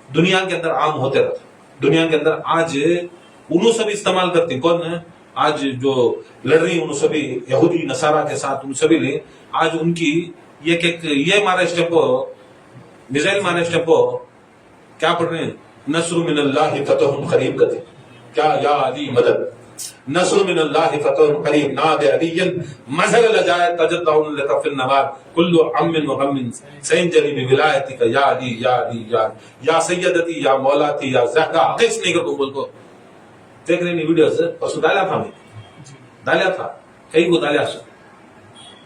दुनिया के अंदर आम होते रहता, दुनिया के अंदर आज उन्हों सभी इस्तेमाल करती, कौन है आज जो लड़ रही उन सभी यहूदी नसारा के साथ, उन सभी ने आज उनकी ये मारा स्टेपो, मिसाइल मारा स्टेपो, क्या पढ़ रहे हैं, नस्रु मिनल्लाहि फतहुन करीब करते, क्या या अली मदद, नस्रु मिनल्लाहि फतहुन करीब, नादे अलियन मज़हर लजाए तजद्दउन लकफिन नवार, कुल्लु अम्मिन व गम्मिन सयंजली बिविलायतिका या अली या अली या सय्यदती या मौलाती या ज़हरा, किस नहीं को बोल को देख रहे वीडियो से, और डाला था, मैं डाला था, कई को डाला,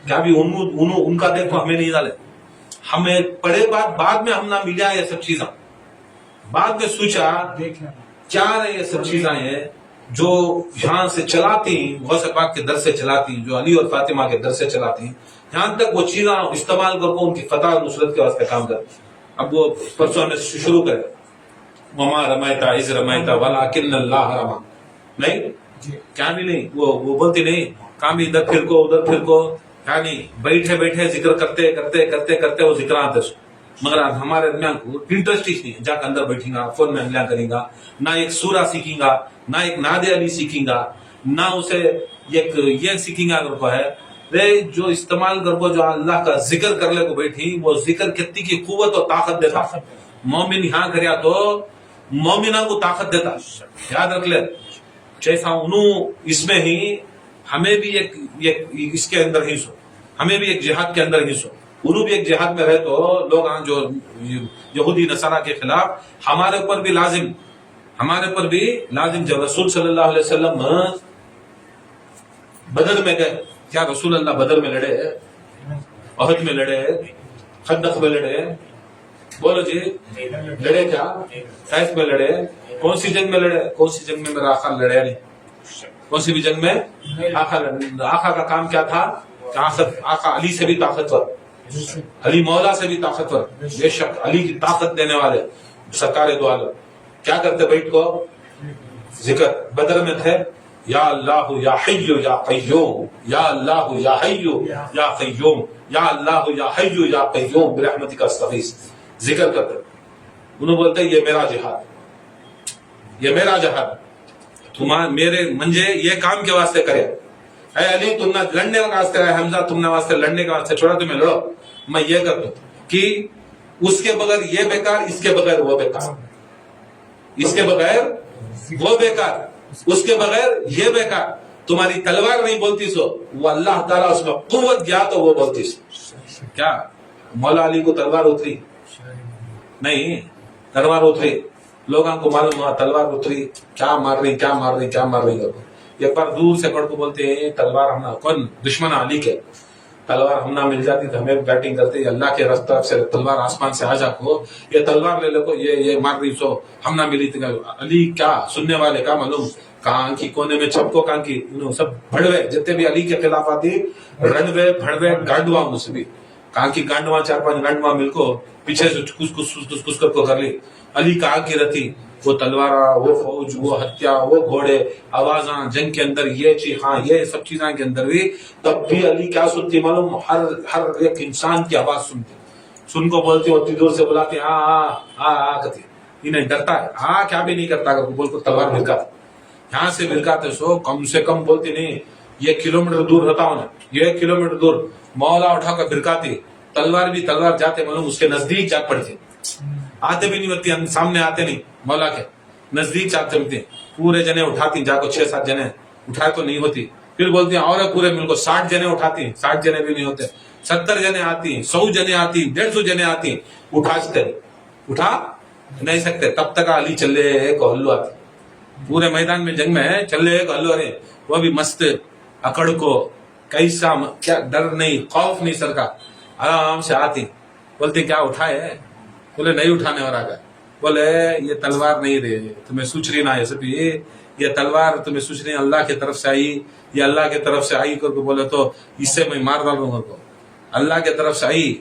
क्या भी उनका देखो हमें नहीं डाले, हमें पढ़े बाद में हम ना मिला ये सब चीजें, बाद में सोचा क्या है ये सब चीजें हैं जो यहाँ से चलाती, गौसे पाक के दर से चलाती, जो अली और फातिमा के दर से चलाती, यहाँ तक वो चीजें इस्तेमाल कर उनकी फतह और नुसरत के वास्ते काम कर। अब वो परसों हमें शुरू करे, वमा रमायता इज रमायता वलाकिन अल्लाह रमा, नहीं क्या भी नहीं, वो बोलती नहीं, काम इधर फिर को उधर फिर को, क्या नहीं, बैठे बैठे जिक्र करते करते करते करते वो जिक्र आते। मगर हमारे दरमियान को इंटरेस्ट ही नहीं, जाकर अंदर बैठेगा, फोन में अमला करेगा, ना एक सूरा सीखेगा, ना एक नादे अली सीखेगा, ना उसे एक ये सीखेगा। अगर को है रे जो इस्तेमाल कर को जो अल्लाह का जिक्र कर ले को बैठी, वो जिक्र कितनी की कुव्वत और ताकत देता। मोमिन यहाँ कर तो मोमिना को ताकत देता, याद रख ले। जैसा उन्होंने इसमें ही हमें भी एक इसके अंदर ही सो, हमें भी एक जिहाद के अंदर ही सो, उन्होंने भी एक जिहाद में रहे तो लोग जो यहूदी नसारा के खिलाफ हमारे ऊपर भी लाजिम, जब रसूल सल्लल्लाहु अलैहि वसल्लम बदर में गए, क्या रसूल अल्लाह बदर में लड़े, अहद में लड़े, खंदक में लड़े, बोलो जी लड़े क्या, तैफ में लड़े, कौन सी जंग में लड़े, कौन सी जंग में मेरा आका लड़े नहीं, कौन सी भी जंग में आका का काम क्या था, आका अली से भी ताकतवर, अली मौला से भी ताकतवर, बेशक अली की ताकत देने वाले सरकार दो आलम क्या करते, बैठ को जिक्र बदर में थे, या अल्लाह या हय्यु या क़य्यूम, या अल्लाह या हय्यु या क़य्यूम, या अल्लाह या हय्यु या क़य्यूम बिरहमतिका अस्तगीस, जिक्र करते। उन्होंने बोलते ये मेरा जिहाद, ये मेरा जिहाद, तुम्हारे मेरे मंजे ये काम के वास्ते करे। ऐ अली तुमने लड़ने का वास्ते, हमजा तुमने वास्ते लड़ने का वास्ते छोड़ा, तुम्हें लड़ो, मैं ये कर दूं कि उसके बगैर ये बेकार, इसके बगैर वो बेकार, इसके बगैर वो बेकार, उसके बगैर ये बेकार। तुम्हारी तलवार नहीं बोलती सो, वो अल्लाह ताला उसमें कुव्वत दिया तो वो बोलती सो। क्या मौला अली को तलवार उतरी नहीं, तलवार उतरी, लोगों को मालूम हुआ तलवार उतरी, क्या मार रही क्या मार रही क्या मार रही। एक बार दूर से पढ़ को बोलते हैं तलवार हमना, कौन दुश्मन अली के, तलवार हमना मिल जाती तो हमें बैटिंग करते, अल्लाह के रास्ते से तलवार आसमान से आ जाको, ये तलवार ले लो, ये मार रही सो हमना मिली थी। अली क्या सुनने वाले का मालूम, कहाँ की कोने में छपको, कहाँ की सब भड़वे जितने भी अली के खिलाफ आती, रणवे भड़वे गांडवा, मुझसे भी कहाँ की गांडवा, 4-5 गांडवा मिलको पीछे से कुछ कर ली। अली कहाँ की रथी, वो तलवारा, वो फौज, वो हत्या, वो घोड़े, आवाजा जंग के अंदर, ये चीखा, ये सब चीजें के अंदर भी, तब भी अली क्या सुनती मालूम, हर एक इंसान की आवाज सुनती, सुन को बोलती, उतनी दूर से बुलाती, आ करती, इन्हें डरता है, हाँ क्या भी नहीं करता, बोल को तलवार भिरकाते, यहाँ से भिरकाते सो कम से कम बोलती नहीं, ये किलोमीटर दूर रहता हूं, ये किलोमीटर दूर मौला उठाकर भिरकाती, तलवार भी तलवार जाते मालूम उसके नजदीक जा पड़ती, आते भी नहीं होती, सामने आते नहीं, मौला के नजदीक जाते मिलते, पूरे जने उठाती, जाको 6-7 जने उठाए तो नहीं होती, फिर बोलती और पूरे मिलको 60 जने उठाती, 60 जने भी नहीं होते, 70 जने आती, 100 जने आती, 150 जने आती, उठा नहीं सकते, तब तक अली चले एक हल्लू आती, पूरे मैदान में जंग में चले एक हल्लू, अरे वो भी मस्त अकड़ को कैसा, क्या डर नहीं, खौफ नहीं, सरका आराम से आती, बोलते क्या उठाए, बोले नहीं उठाने वाला का, बोले ये तलवार नहीं रे, तुम्हें सूझ रही ना, ये सब ये तलवार तुम्हें सूझ रही अल्लाह की तरफ से आई, ये अल्लाह की तरफ से आई करके बोले तो इससे मैं मार डाल दूंगा को, अल्लाह की तरफ से आई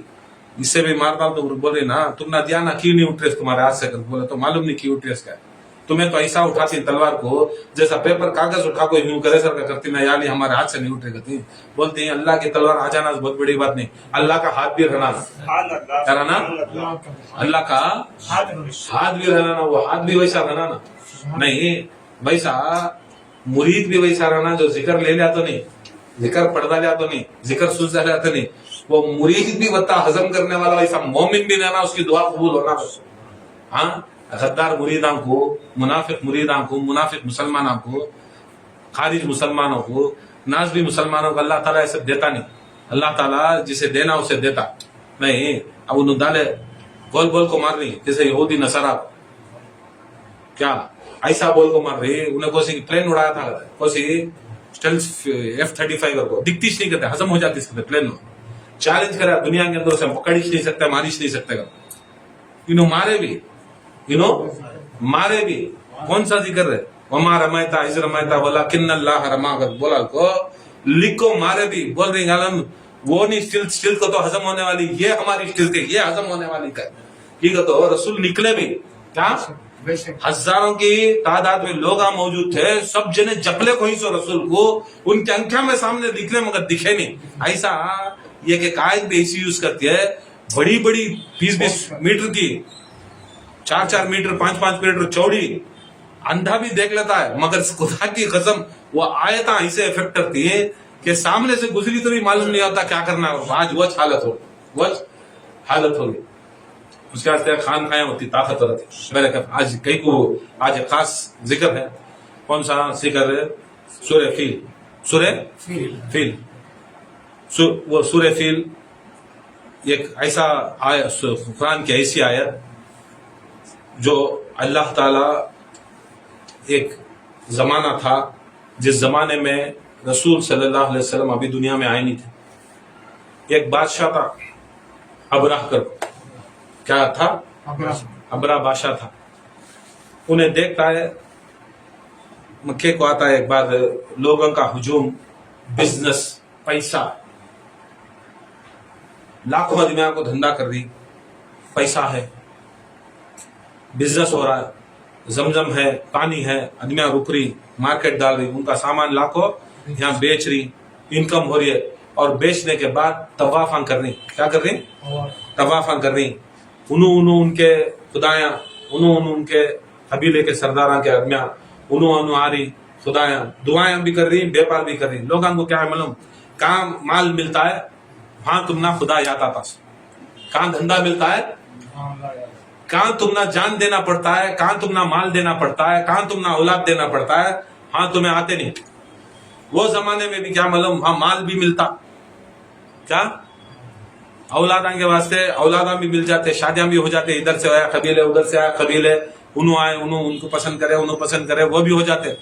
इससे भी मार डाल दूंगा, बोल रही ना तुम ना दिया ना, क्यों नहीं उठ रहे तुम्हारे हाथ से, बोले तो मालूम नहीं क्यों उठ रहे इसका, तुम्हें तो ऐसा उठाती तलवार को जैसा पेपर कागज उठा को यूं करे सर का करती ना, याली हमारे हाथ से नहीं उठ रही, बोलते हैं अल्लाह की तलवार आ जाना बहुत बड़ी बात नहीं, अल्लाह का हाथ भी रहना, क्या रहना, अल्लाह का हाथ भी रहना, वो हाथ भी वैसा रहना ना, नहीं वैसा मुरीद भी वैसा रहना जो जिक्र ले लिया तो नहीं, जिक्र पढ़ लिया तो नहीं, जिक्र सुन लिया तो नहीं, वो मुरीद भी बता हजम करने वाला वैसा मोमिन भी रहना, उसकी दुआ कबूल होना। हाँ गद्दार मुरीदां को, मुनाफिक मुरीदां को, मुनाफिक मुसलमानों को, खारिज मुसलमानों को, नाज़बी मुसलमानों को अल्लाह ताला ऐसे देता नहीं, अल्लाह ताला जिसे देना उसे देता नहीं। अब उन्होंने डाले बोल बोल को मार रही, जैसे यहूदी नसारा क्या ऐसा बोल को मार रही, उन्हें कोसी प्लेन उड़ाया था, कोसी F-35 को दिखती नहीं करते, हजम हो जाती इसके प्लेन में। चैलेंज करा दुनिया के अंदर, उसे पकड़ ही नहीं सकता, मारिश नहीं सकता। मारे भी मारे भी कौन सा जिक्र है, वमा रमायता इज रमायता वलाकिन्नल्लाह रमा, बोला को लिखो मारे भी बोल रही आलम वो नहीं, स्टिल को तो हजम होने वाली, ये हमारी स्टिल थी, ये हजम होने वाली का तो रसूल निकले भी क्या, हजारों की तादाद में लोग मौजूद थे, सब जने जपले को ही सो रसूल को, उनकी अंख्या में सामने निकले मगर दिखे नहीं। ऐसा ये कि कायद भी ऐसी यूज करती है, बड़ी बड़ी 20-20 मीटर की, 4-4 मीटर 5-5 मीटर चौड़ी, अंधा भी देख लेता है, मगर खुदा की कसम वो आयता ऐसे इफेक्ट करती है कि सामने से गुजरी तो भी मालूम नहीं होता क्या करना है। आज वो हालत होगी, उसके बाद खान खाया होती, ताकत होती। मेरे आज कई को आज एक खास जिक्र है, कौन सा जिक्र है, सूरह फील। वो सूरह फील एक ऐसा आयत, कुरान की ऐसी आयत जो अल्लाह ताला, एक जमाना था जिस जमाने में रसूल सल्लल्लाहु अलैहि वसल्लम अभी दुनिया में आए नहीं थे। एक बादशाह था, अबराह कर, क्या था, अबरा बादशाह था। उन्हें देखता है, मक्के को आता है एक बार, लोगों का हुजूम, बिजनेस, पैसा, लाखों आदमियों को धंधा कर रही, पैसा है, बिजनेस हो रहा है, जमजम है, पानी है, आदमियां रुक रही, मार्केट डाल रही, उनका सामान लाखों यहाँ बेच रही, इनकम हो रही है। और बेचने के बाद तवाफां कर रही, क्या कर रही, तवाफां कर रही, उनके खुदायां, उनके कबीले के सरदारा के आदमियां आ रही, खुदायां दुआएं भी कर रही, व्यापार भी कर रही। लोगों को क्या है मालूम, काम माल मिलता है वहां तुम ना खुदा याद आता, कहाँ धंधा मिलता है, कहाँ तुम ना जान देना पड़ता है, कहाँ तुम ना माल देना पड़ता है, कहाँ तुम ना औलाद देना पड़ता है, हाँ तुम्हें आते नहीं। वो जमाने में भी क्या मालूम, वहां माल भी मिलता, क्या औलादा के वास्ते औलादा भी मिल जाते, शादियां भी हो जाते, इधर से आया कबीले, उधर से आया कबीले, उनको पसंद करे वो भी हो जाते,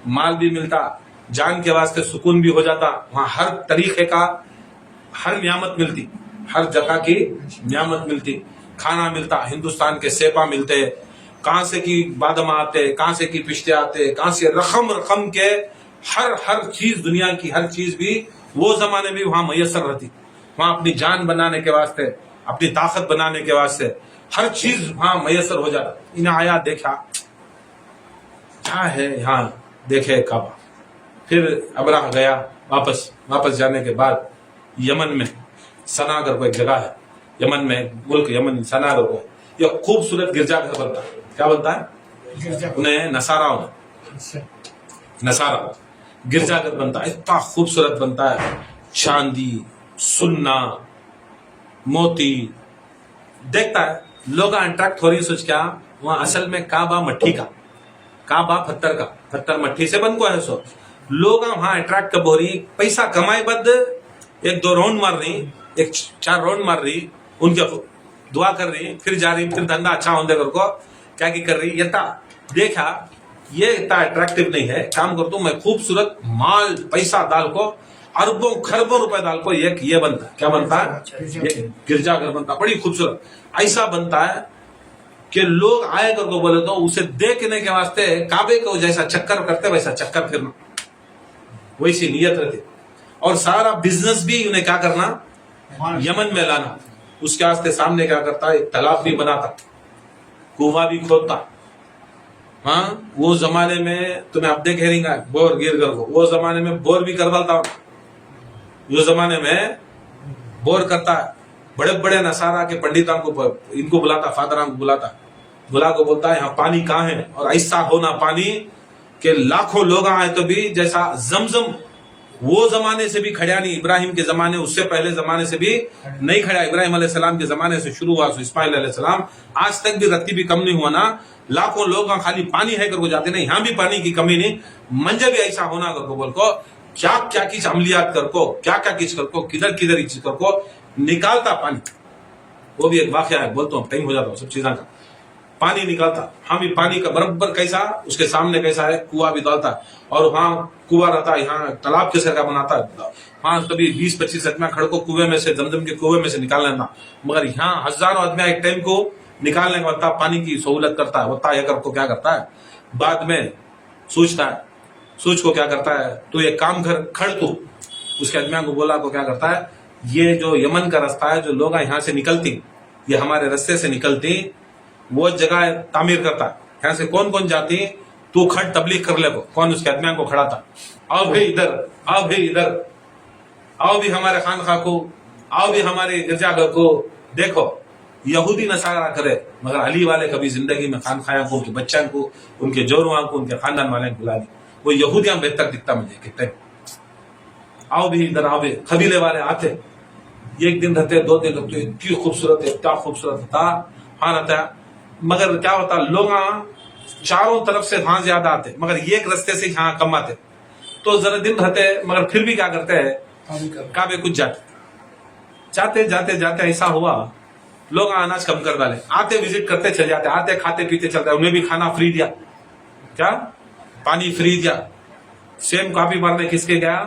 माल भी मिलता, जान के वास्ते सुकून भी हो जाता। वहां हर तरीके का हर नियामत मिलती, हर जगह की नियामत मिलती, खाना मिलता, हिंदुस्तान के सेपा मिलते, कहां से की बादाम आते, कहां से की पिस्ते आते, कहां से रकम के हर चीज, दुनिया की हर चीज भी वो जमाने में वहां मैसर रहती। वहां अपनी जान बनाने के वास्ते, अपनी ताकत बनाने के वास्ते हर चीज वहां मैसर हो जाता। इन्हें आया, देखा क्या है यहाँ, देखे काबा। फिर अबराह गया, वापस जाने के बाद यमन में सनागर को एक जगह है, यमन में मुल्क यमन सनागर को यह खूबसूरत गिरजाघर बनता है। क्या बनता है, उन्हें नसारा गिरजाघर बनता है, इतना खूबसूरत बनता है, चांदी, सुन्ना, मोती, देखता है लोग अट्रैक्ट हो रही। सोच क्या, वहां असल में काबा मट्टी का, काबा पत्थर मट्टी से बन को है। सो लोग वहां अट्रैक्ट कब हो रही, पैसा कमाए बद 1-2 राउंड मार रही, 1-4 राउंड मार रही, उनके दुआ कर रही, फिर जा रही, फिर धंधा अच्छा होने को क्या की कर रही। ये देखा ये इतना अट्रैक्टिव नहीं है, काम कर, तो मैं खूबसूरत माल पैसा डाल को, अरबों खरबों रुपए डाल को एक ये बनता, क्या बनता है, ये गिरजाघर बनता, बड़ी खूबसूरत ऐसा बनता है कि लोग आए कर को बोले तो उसे देखने के वास्ते काबे को जैसा चक्कर करते वैसा चक्कर फिरना, वैसी नियत रहती। और सारा बिजनेस भी उन्हें क्या करना, यमन में लाना। उसके वास्ते सामने क्या करता है, तालाब भी बनाता, कुआं भी खोदता। हाँ, वो जमाने में तुम्हें अब देखे रहेगा बोर गिर कर को, वो जमाने में बोर भी करवाता, जो जमाने में बोर करता है। बड़े बड़े नसारा के पंडितों को इनको बुलाता, फादरां को बुला को बोलता है यहाँ पानी कहाँ है, और ऐसा होना पानी के लाखों लोग आए तो भी जैसा जमजम वो जमाने से भी खड़ा नहीं, इब्राहिम के जमाने, उससे पहले जमाने से भी नहीं खड़ा। इब्राहिम अलैहिस्सलाम के जमाने से शुरू हुआ, इस्माइल अलैहिस्सलाम आज तक भी रत्ती भी कम नहीं हुआ ना। लाखों लोग खाली पानी है करको जाते, नहीं यहाँ भी पानी की कमी नहीं, मंजे भी ऐसा होना करको बोल को क्या क्या किस अमलियात करको, क्या क्या किस करको, किधर चीज करको निकालता पानी। वो भी एक वाकया है, बोलता हूँ, टाइम हो जाता हूँ सब चीजों का। پانی نکالتا، ہم بھی پانی کا برابر کیسا اس کے سامنے کیسا ہے کنواں بھی ڈالتا، اور وہاں کنواں رہتا، یہاں تالاب کے سر کا بناتا، وہاں کبھی 20-25 آدمیاں کھڑ کو کنویں میں سے زمزم کے کنویں میں سے نکال لینا، مگر یہاں ہزاروں آدمیاں ایک ٹائم کو نکالنے کا وقت پانی کی سہولت کرتا ہے، وقت یہ کو کیا کرتا ہے بعد میں سوچتا ہے، سوچ کو کیا کرتا ہے تو ایک کام کھڑ تو اس کے آدمیاں کو بولا کو کیا کرتا ہے یہ جو یمن کا راستہ ہے جو لوگ یہاں سے نکلتی یہ ہمارے رستے سے نکلتی وہ جگہ تعمیر کرتا ہے، یہاں سے کون کون جاتی تو کھڑ تبلیغ کر لے کو، کون اس کے آدمیاں کو کھڑا تھا، آؤ بھائی ادھر، آؤ بھائی ادھر، آؤ بھی ہمارے خانخواہ کو، آؤ بھی ہمارے گرجا گھر کو، دیکھو یہودی نصارہ کرے مگر علی والے کبھی زندگی میں خانخواہ کو، ان کے بچوں کو، ان کے جوڑواں کو، ان کے خاندان والے کو بلا دی، وہ یہودیاں بہتر دکھتا مجھے کتنے، آؤ بھی ادھر، آؤ بھی قبیلے والے آتے، ایک دن رہتے 2 دن رہتے، اتنی خوبصورت ہے، اتنا خوبصورت ہوتا ہاں رہتا ہے، مگر کیا ہوتا لوگ چاروں طرف سے وہاں زیادہ آتے مگر ایک رستے سے یہاں کم آتے، تو ذرا دن رہتے مگر پھر بھی کیا کرتے ہیں کعبے کچھ جاتے جاتے ایسا ہوا لوگ اناج کم کر ڈالے، آتے وزٹ کرتے چل جاتے، آتے کھاتے پیتے چلتے، انہیں بھی کھانا فری دیا، کیا پانی فری دیا، سیم کاپی مارنے کس کے گیا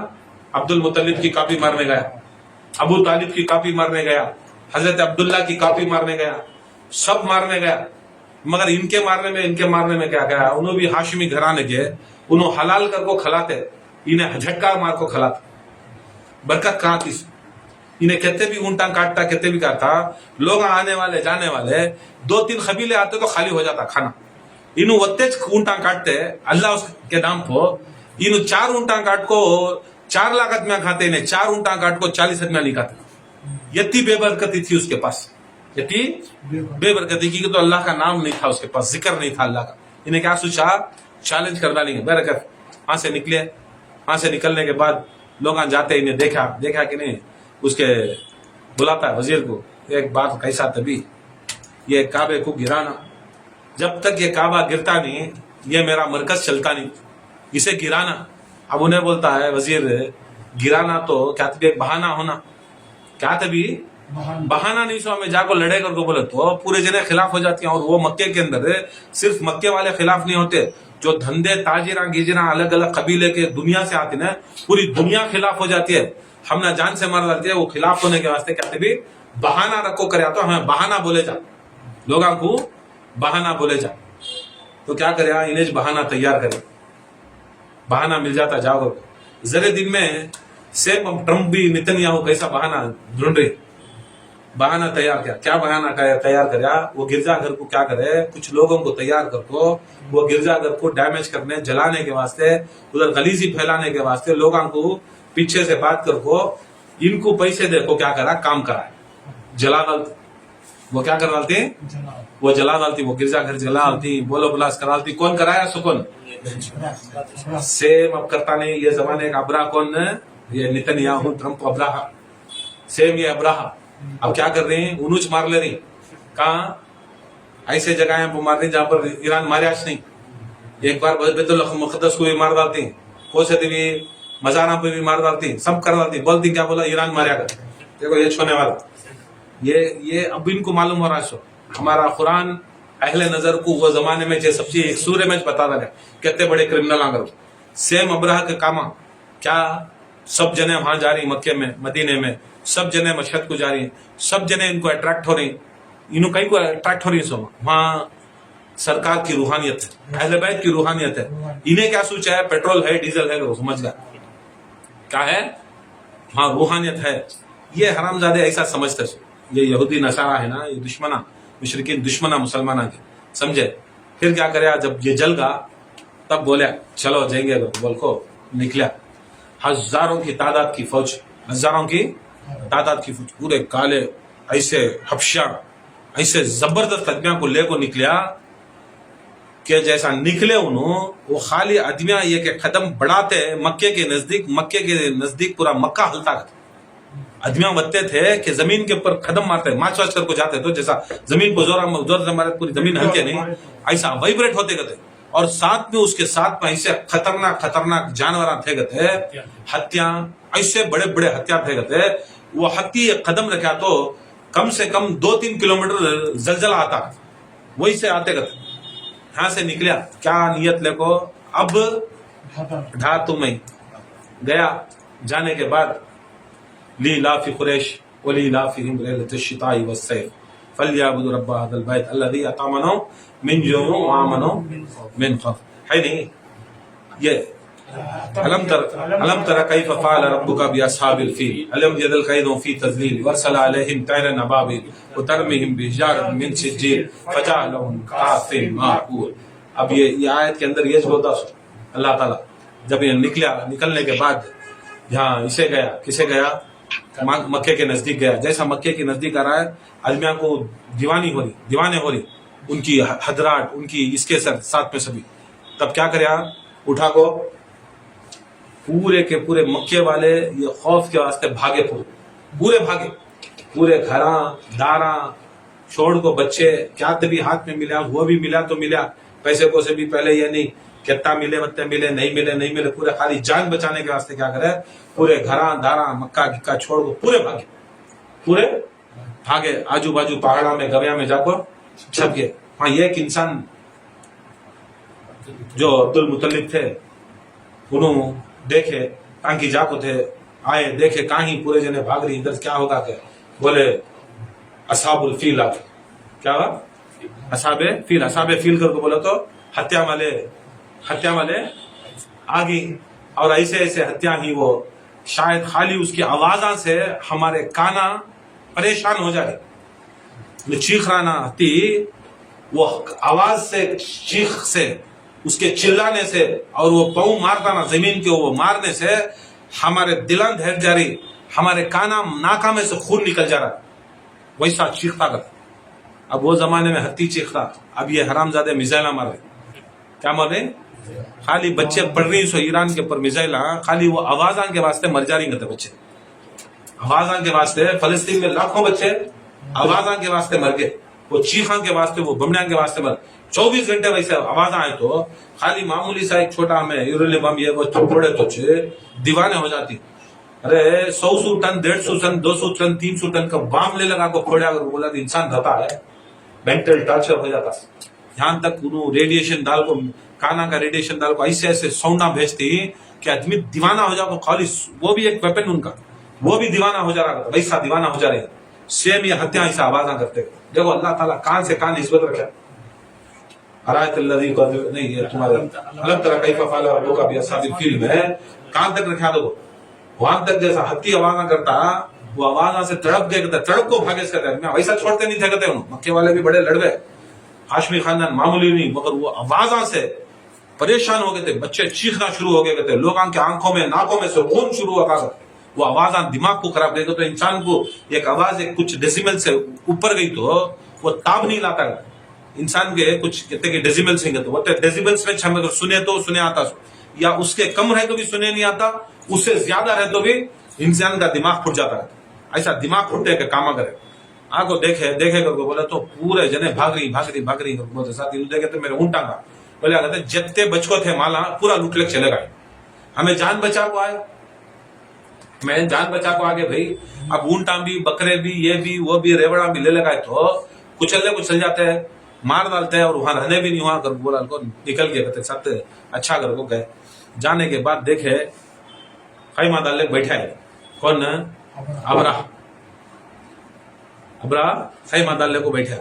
عبد المطلب کی کاپی مارنے گیا، ابو طالب کی کاپی مارنے گیا، حضرت عبداللہ کی کاپی مارنے گیا، سب مارنے گیا، مگر ان کے مارنے میں کیا گیا انہوں بھی ہاشمی گھرانے کے انہوں حلال کر کو کھلاتے، انہیں جھٹکا مار کو کھلاتے، برکت کہاں تھی، انہیں کہتے بھی اونٹاں کاٹتا، کہتے بھی کاٹتا، لوگ آنے والے جانے والے 2-3 قبیلے آتے تو خالی ہو جاتا کھانا، انہوں وتے اونٹاں کاٹتے اللہ اس کے نام کو، انہوں 4 اونٹاں کاٹ کو 4 لاکھ آدمیاں کھاتے، انہیں 4 اونٹاں کاٹ کو 40 آدمیاں نہیں کھاتے، یتی بے برکتی تھی اس کے پاس، یتی بے برکتی کی تو اللہ کا نام نہیں تھا اس کے پاس، ذکر نہیں تھا اللہ کا، انہیں کیا سوچا چیلنج کر ڈالیں گے برکت، وہاں سے نکلے، وہاں سے نکلنے کے بعد لوگ جاتے، انہیں دیکھا کہ نہیں، اس کے بلاتا ہے وزیر کو، ایک بات کیسا تبھی یہ کعبے کو گرانا، جب تک یہ کعبہ گرتا نہیں یہ میرا مرکز چلتا نہیں، اسے گرانا، اب انہیں بولتا ہے وزیر گرانا تو کیا تبھی ایک بہانہ ہونا، کیا تبھی بہانہ نہیں سو ہمیں جا کو لڑے کر کو بولے تو پورے جنے خلاف ہو جاتی ہیں، اور وہ مکے کے اندر صرف مکے والے خلاف نہیں ہوتے، جو دھندے تاجراں گیجراں الگ الگ قبیلے کے دنیا سے آتے نا پوری دنیا خلاف ہو جاتی ہے، ہم نہ جان سے مر جاتی ہے، وہ خلاف ہونے کے واسطے کہتے بھی بہانہ رکھو کرے تو ہمیں بہانہ بولے جا، لوگوں کو بہانہ بولے جا، تو کیا کرے انہیں بہانہ تیار کرے، بہانہ مل جاتا جاؤ، ذرے دن میں سیم ٹرمپ بھی نتنیاہو کیسا بہانہ ڈھونڈ رہے، بہانہ تیار کیا بہانہ تیار کریا، وہ گرجا گھر کو کیا کرے کچھ لوگوں کو تیار کر کو وہ گرجا گھر کو ڈیمیج کرنے جلانے کے واسطے، ادھر غلیظی پھیلانے کے واسطے لوگوں کو پیچھے سے بات کر کو ان کو پیسے دے کو کیا کرا کام کرا جلا ڈالتی، وہ کیا کر ڈالتی وہ جلا ڈالتی، وہ گرجا گھر جلا ڈالتی، بولو بلاس کرا ڈالتی، کون کرایا سکون سیم اب کرتا نہیں، یہ زمانے کا ابراہ کون یہ نتنیاہو ٹرمپ ابراہ، سیم یہ ابراہ اب کیا کر رہی ہیں انوچ مار لے رہی، کہاں ایسے جگہیں پہ مار رہی جہاں پر ایران ماریاش نہیں، ایک بار بیت المقدس کو بھی مار ڈالتی، کوسے بھی مزاروں پہ بھی مار ڈالتی، سب کر ڈالتی، بولتی کیا بولا ایران ماریا کر، دیکھو یہ چھونے والا، یہ اب ان کو معلوم ہو رہا ہے، ہمارا قرآن اہل نظر کو وہ زمانے میں جو سب چیز ایک سورے میں بتا رہا ہے کتنے بڑے کرمنل آگر سیم ابراہ کے کاما، کیا سب جنے وہاں جا رہی مکے میں مدینے میں، سب جنے مشہد کو جا رہی، سب جنے ان کو اٹریکٹ ہو رہی، انہوں کئی کو اٹریکٹ ہو رہی، سو وہاں سرکار کی روحانیت ہے، اہل بیت کی روحانیت ہے، انہیں کیا سوچا ہے پیٹرول ہے ڈیزل ہے، وہ سمجھ گیا کیا ہے ہاں روحانیت ہے، یہ حرامزادے ایسا سمجھتے، یہ یہودی نصارہ ہے نا، یہ دشمنہ مشرکین دشمنہ مسلمانہ کے سمجھے، پھر کیا کریا جب یہ جل گا تب بولیا چلو جائیں گے، بول کو نکلیا، ہزاروں کی تعداد کی فوج، ہزاروں کی تعداد کی فوج، پورے کالے ایسے حبشہ ایسے زبردست آدمیاں کو لے کو نکلیا کہ جیسا نکلے انہوں وہ خالی آدمیاں یہ کہ قدم بڑھاتے مکے کے نزدیک پورا مکہ ہلتا کرتا، آدمیاں بتتے تھے کہ زمین کے اوپر قدم مارتے مارچ واچ کر کو جاتے تو جیسا زمین کو زور سے مارے پوری زمین ہلتے نہیں، ایسا وائبریٹ ہوتے گئے، اور ساتھ میں اس کے ساتھ میں ایسے خطرناک جانوراں تھے گئے، ہتیاں ایسے بڑے بڑے ہتھیار تھے گئے، وہ ہتھی قدم رکھا تو کم سے کم 2-3 کلومیٹر زلزلہ آتا، वही से आते गए यहाँ से निकला, क्या नियत लेको, अब ढा तुम्हें गया। जाने के बाद ली लाफी कुरैश वली लाफिहिम लैलतश शिताई वस्सैफ फलयअबुदू रब्ब हाज़ल बैत अल्लज़ी अतअमनहुम मिन जूइन व आमनहुम मिन खौफ। है नहीं ये अलम तर कैफ फ़अल रब्बुका बिअस्हाबिल फील अलम यजल कैदहुम फी तज़लील वरसल अलैहिम तैरन अबाबिल व तरमीहिम बिहिजारतिन मिन सिज्जील फजअलहुम कअस्फिन माअकूल। अब ये आयत के अंदर ये जो होता अल्लाह ताला जब ये निकलने के बाद यहाँ इसे गया, किसे गया, मक्के के नजदीक गया। जैसा मक्के के नजदीक आ रहा है, आदमियों को दीवाने हो रही उनकी हदराट, उनकी इसके साथ में सभी। तब क्या करे, उठा को पूरे के पूरे मक्के वाले ये खौफ के वास्ते भागे, पूरे भागे, पूरे घरा दारा छोड़ को बच्चे, क्या तभी हाथ में मिला, वो भी मिला तो मिला, पैसे को से भी पहले ये नहीं कितना मिले मत्ते मिले, नहीं मिले, पूरे खाली जान बचाने के वास्ते क्या करे, पूरे घरा दारा मक्का गिक्का छोड़ को पूरे भागे। आजू बाजू पहाड़ा में गविया में जाकर छप गए। हाँ, ये एक इंसान जो अब्दुल मुतलिब थे, उन्होंने देखे ताकि जाको थे, आए देखे कहीं पूरे जने भाग रही, इधर क्या होगा, क्या बोले असहाबुल फील आ, क्या हुआ, असहाबे फील करके बोला तो हत्या वाले आ गई। और ऐसे हत्या ही वो शायद खाली उसकी आवाजा से हमारे काना परेशान हो जाए, चीख रहा ना थी, वो आवाज से, चीख से, उसके चिल्लाने से, और वो पाँव मारता ना जमीन के, वो मारने से हमारे दिलां धैर्य जा रही, हमारे काना नाका में से खून निकल जा रहा, वैसा चीखता करता। अब वो जमाने में हत्ती चीखता, अब ये हरामजादे मिसाइला मार रहे, क्या मार रहे, खाली बच्चे पढ़ रही सो ईरान के ऊपर मिसाइला, खाली वो आवाजा के वास्ते मर जा रही थे बच्चे, आवाजा के वास्ते। फलस्तीन में लाखों बच्चे आवाजा के वास्ते मर गए, वो चीखा के वास्ते, वो बमड़ा के वास्ते मर। 24 घंटे वैसे आवाज आए तो खाली मामूली सा एक छोटा में यूरेनियम बम ये वो छोड़े तो दीवाने हो जाती। अरे 100 टन 150 टन 200 टन 300 टन का बम ले लगा को फोड़ा, अगर बोला तो इंसान रहता है, मेंटल टॉर्चर हो जाता। यहाँ तक रेडिएशन डाल को, काना का रेडिएशन डाल को ऐसे सौंडा भेजती कि आदमी दीवाना हो जाओ, खाली वो भी एक वेपन उनका, वो भी दीवाना हो जा रहा, वैसा दीवाना हो जा रहे। सेम ये हत्या ऐसा आवाजा करते। देखो अल्लाह ताला कान से कान निस्बत रखा। नहीं ये तुम्हारे अलग तरह कैफ फ़अल रब्बुका बिअस्हाबिल फील में कान तक रखा दो, वहां तक जैसा हत्ती आवाजा करता, वो आवाजा से तड़प गए, तड़प को भागे करते, वैसा छोड़ते नहीं थे कहते। मक्के वाले भी बड़े लड़वे, हाशमी खानदान मामूली नहीं, मगर वो आवाजा से परेशान हो गए थे, बच्चे चीखना शुरू हो गए थे, लोगों के आंखों में नाकों में से खून शुरू हुआ, वो आवाज दिमाग को खराब करेगा। तो इंसान को एक आवाज एक कुछ डेसिमल से ऊपर गई तो वो ताब नहीं लाता है। इंसान के कुछ कहते कि डेसिमल्स हैं, तो वो डेसिमल्स में छम सुने तो सुने आता, या उसके कम रहे तो भी सुने नहीं आता, उससे ज्यादा रहे तो भी इंसान का दिमाग फुट जाता है। ऐसा दिमाग फुटने का काम करे, आको देखे करके बोला तो पूरे जने भाग रही बोलते साथ देखे तो मेरे ऊँटा का बोले कहते जितने बचको थे माला पूरा लूट लेके चले गए, हमें जान बचा को आए, मैं जान बचा को आगे भाई। अब ऊंटा भी, बकरे भी, ये भी, वो भी, रेवड़ा भी ले लगाए तो कुचल जाते हैं, मार डालते हैं, और वहां रहने भी नहीं हुआ कर बोला को निकल गए कहते सब अच्छा कर को गए। जाने के बाद देखे खैमा डाल बैठा है कौन, अबरा खैमा डाल को बैठा,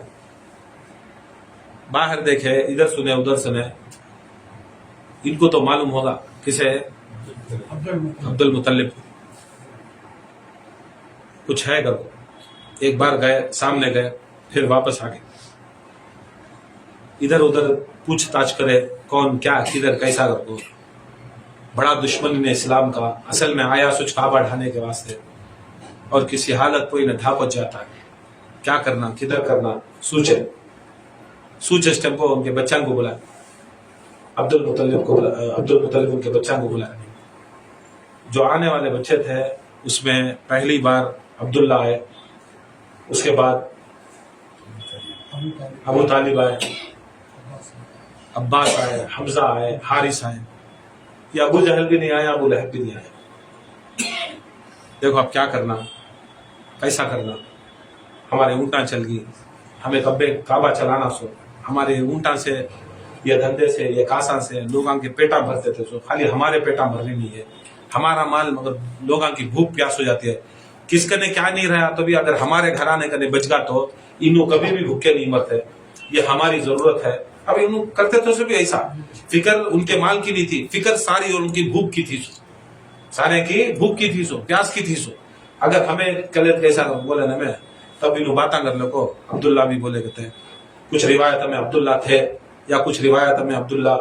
बाहर देखे, इधर सुने उधर सुने, इनको तो मालूम होगा किसे, अब्दुल मुतलिब कुछ है करो। एक बार गए, सामने गए, फिर वापस आ गए, इधर उधर पूछताछ करे कौन क्या किधर कैसा करो। बड़ा दुश्मन ने इस्लाम का, असल में आया सुच काबा ढाने के वास्ते, और किसी हालत कोई न धापत जाता है, क्या करना किधर करना सूचे टेम्पो उनके बच्चा को बुलाया, अब्दुल मुतलिब उनके बच्चा को बुलाया। जो आने वाले बच्चे थे उसमें पहली बार अब्दुल्ला आए, उसके बाद अबू तालिब आए, अब्बास आए, हमजा आए, हारिस आए, ये अबू जहल भी नहीं आया, अबू लहब भी नहीं आया। देखो अब क्या करना, कैसा करना, हमारे ऊँटा चल गई, हमें कब्बे काबा चलाना सो, हमारे ऊँटा से ये धंधे से ये कासा से लोगों के पेटा भरते थे, सो खाली हमारे पेटा भरने नहीं है, हमारा माल मगर लोगों की भूख प्यास हो जाती है। किसके ने क्या नहीं रहा तो भी अगर हमारे घराने कने बच गा तो इन्हों कभी भी भूखे नहीं मरते, ये हमारी जरूरत है। अब इन्हों करते तो भी ऐसा, फिक्र उनके माल की नहीं थी, फिक्र सारी और उनकी भूख की थी, सारे की भूख की थी, सो प्यास की थी। सो अगर हमें कले कैसा बोले ना मैं तब इन्हों बात कर लो को अब्दुल्ला भी बोले कहते हैं, कुछ रिवायत में अब्दुल्ला थे या कुछ रिवायत में अब्दुल्ला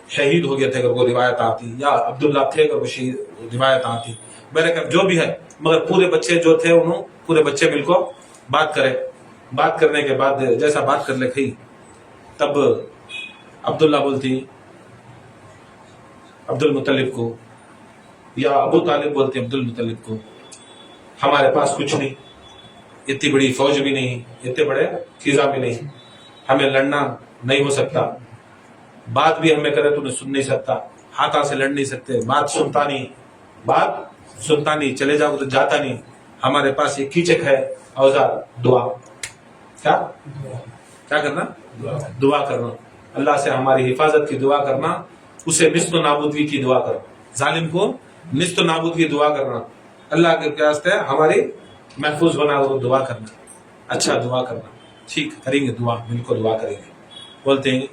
शहीद हो गए थे अगर वो रिवायत आती, या अब्दुल्ला थे अगर वो रिवायत आती, मेरे कब जो भी है, मगर पूरे बच्चे जो थे उन्होंने पूरे बच्चे मिलको बात करे। बात करने के बाद जैसा बात कर ले खी तब अब्दुल्ला बोलती अब्दुल मुतलिब को या अबू तालिब बोलते अब्दुल मुतलिब को, हमारे पास कुछ नहीं, इतनी बड़ी फौज भी नहीं, इतने बड़े खिजा भी नहीं, हमें लड़ना नहीं हो सकता, बात भी हमें करे तो सुन नहीं सकता, हाथा से लड़ नहीं सकते, बात सुनता नहीं, चले जाओ तो जाता नहीं, हमारे पास एक कीचक है औजार, दुआ। क्या करना? दुआ करना, अल्लाह से हमारी हिफाजत की दुआ करना, उसे निस्त नाबूदगी की दुआ करना, जालिम को निस्त नाबूदगी की दुआ करना, अल्लाह के वास्ते हमारी महफूज बना वो दुआ करना, अच्छा दुआ करना। ठीक करेंगे दुआ, बिल्कुल दुआ करेंगे। बोलते हैं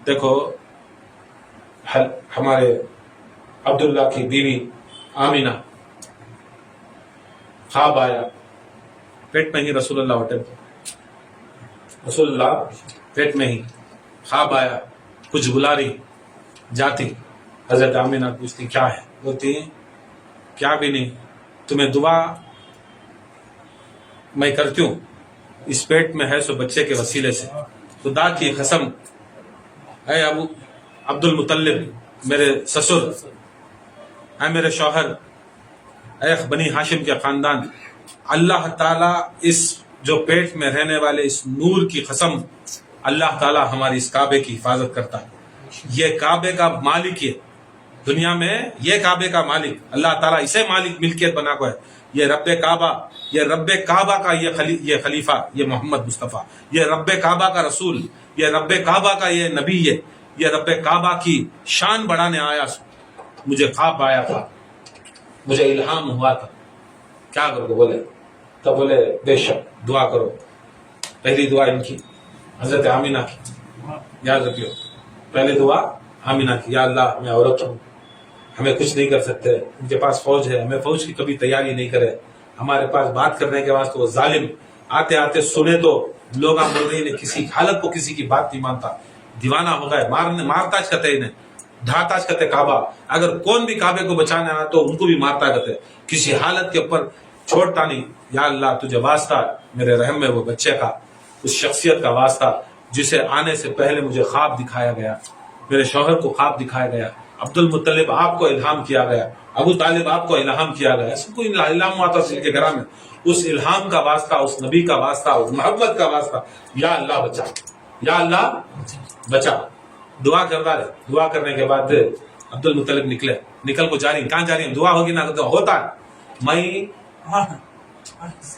देखो हमारे अब्दुल्ला की बीवी आमीना ख्वाब आया, पेट में ही रसूलुल्लाह पेट में ही ख्वाब आया, कुछ बुला रही जाती, हजरत आमीना पूछती क्या है, बोलती क्या भी नहीं, तुम्हें दुआ मैं करती हूँ, इस पेट में है सो बच्चे के वसीले से, खुदा की कसम ऐ अबू अब्दुल मुतल्लिब, मेरे ससुर, ऐ मेरे शौहर, ऐ बनी हाशिम के खानदान, अल्लाह ताला इस जो पेट में रहने वाले इस नूर की कसम, अल्लाह ताला हमारी इस काबे की हिफाजत करता है, ये काबे का मालिक है दुनिया में, ये काबे का मालिक अल्लाह ताला इसे मालिक मिल्कियत बना को है, ये रब्बे काबा, ये रब्बे काबा का ये खलीफा, ये मोहम्मद मुस्तफ़ा, ये रब्बे काबा का रसूल, ये रब्बे काबा का ये नबी है, ये रब्बे काबा की शान बढ़ाने आया, मुझे ख्वाब आया था, मुझे इल्हाम हुआ था, क्या करो बोले, तब बोले बेशक दुआ करो। पहली दुआ इनकी हजरत आमीना की, याद रखियो, पहले दुआ आमीना की, या अल्लाह मैं औरत हूँ, हमें कुछ नहीं कर सकते, उनके पास फौज है, हमें फौज की कभी तैयारी नहीं करे, हमारे पास बात करने के वास्ते वो जालिम आते आते सुने तो लोग बोल रहे किसी हालत को किसी की बात नहीं मानता, दीवाना हो गए, मारताज कहते इन्हें, ढाताज कहते काबा, अगर कौन भी काबे को बचाने आया तो उनको भी मारता कहते, किसी हालत के ऊपर छोड़ता नहीं। या अल्लाह तुझे वास्ता मेरे रहम में वो बच्चे का, उस शख्सियत का वास्ता जिसे आने से पहले मुझे ख्वाब दिखाया गया, मेरे शौहर को ख्वाब दिखाया गया, अब्दुल मुत्तलिब आपको इल्हाम किया गया, अबू तालिब आपको इल्हाम किया गया, सबको इल्हाम हुआ था के घर में, उस इल्हाम का वास्ता, उस नबी का वास्ता, उस मोहब्बत का वास्ता, या अल्लाह बचा, या अल्लाह बचा। दुआ करता रहे, दुआ करने के बाद अब्दुल मुत्तलिब निकल को जा रही, कहाँ जा रही है, दुआ होगी ना तो होता है, मैं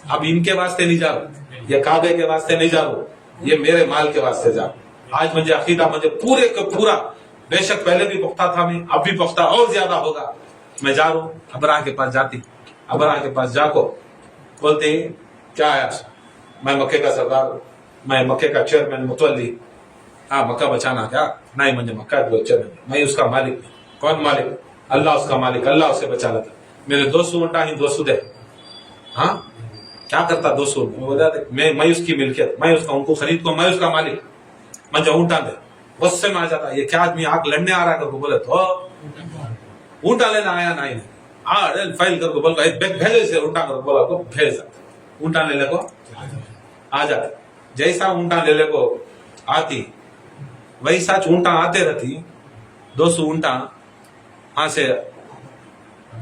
अब इनके वास्ते नहीं जा रहा, ये काबे के वास्ते नहीं जा रहा, ये मेरे माल के वास्ते जा, आज मुझे अकीदा मुझे पूरे का पूरा, बेशक पहले भी पुख्ता था, मैं अब भी पुख्ता और ज्यादा होगा, मैं जा रहा हूँ। अबरा के पास जाती, अबरा के पास जाको बोलते क्या आया, मैं मक्के का सरदार, मैं मक्के का चेयरमैन मुतवल्ली, हाँ मक्का बचाना क्या नहीं, मुझे मक्का चेयरमैन, मैं उसका मालिक। कौन मालिक? अल्लाह उसका मालिक, अल्लाह उसे बचा लेता। मेरे 200 ऊँटा ही 200 दे, हाँ क्या करता 200, मैं उसकी मिल्कियत, मैं उसका उनको खरीद को, मैं उसका मालिक, मुझे ऊँटा दे, गुस्से में आ जाता, ये क्या आदमी आग लड़ने आ रहा है, बोले तो ऊँटा लेना आया नहीं, फाइल करके बोल भेजे से ऊँटा कर बोला को भेज जाता, ऊँटा लेने को आ जाता, जैसा ऊँटा लेने को आती वैसा ऊँटा आते रहती, 200 ऊँटा वहां से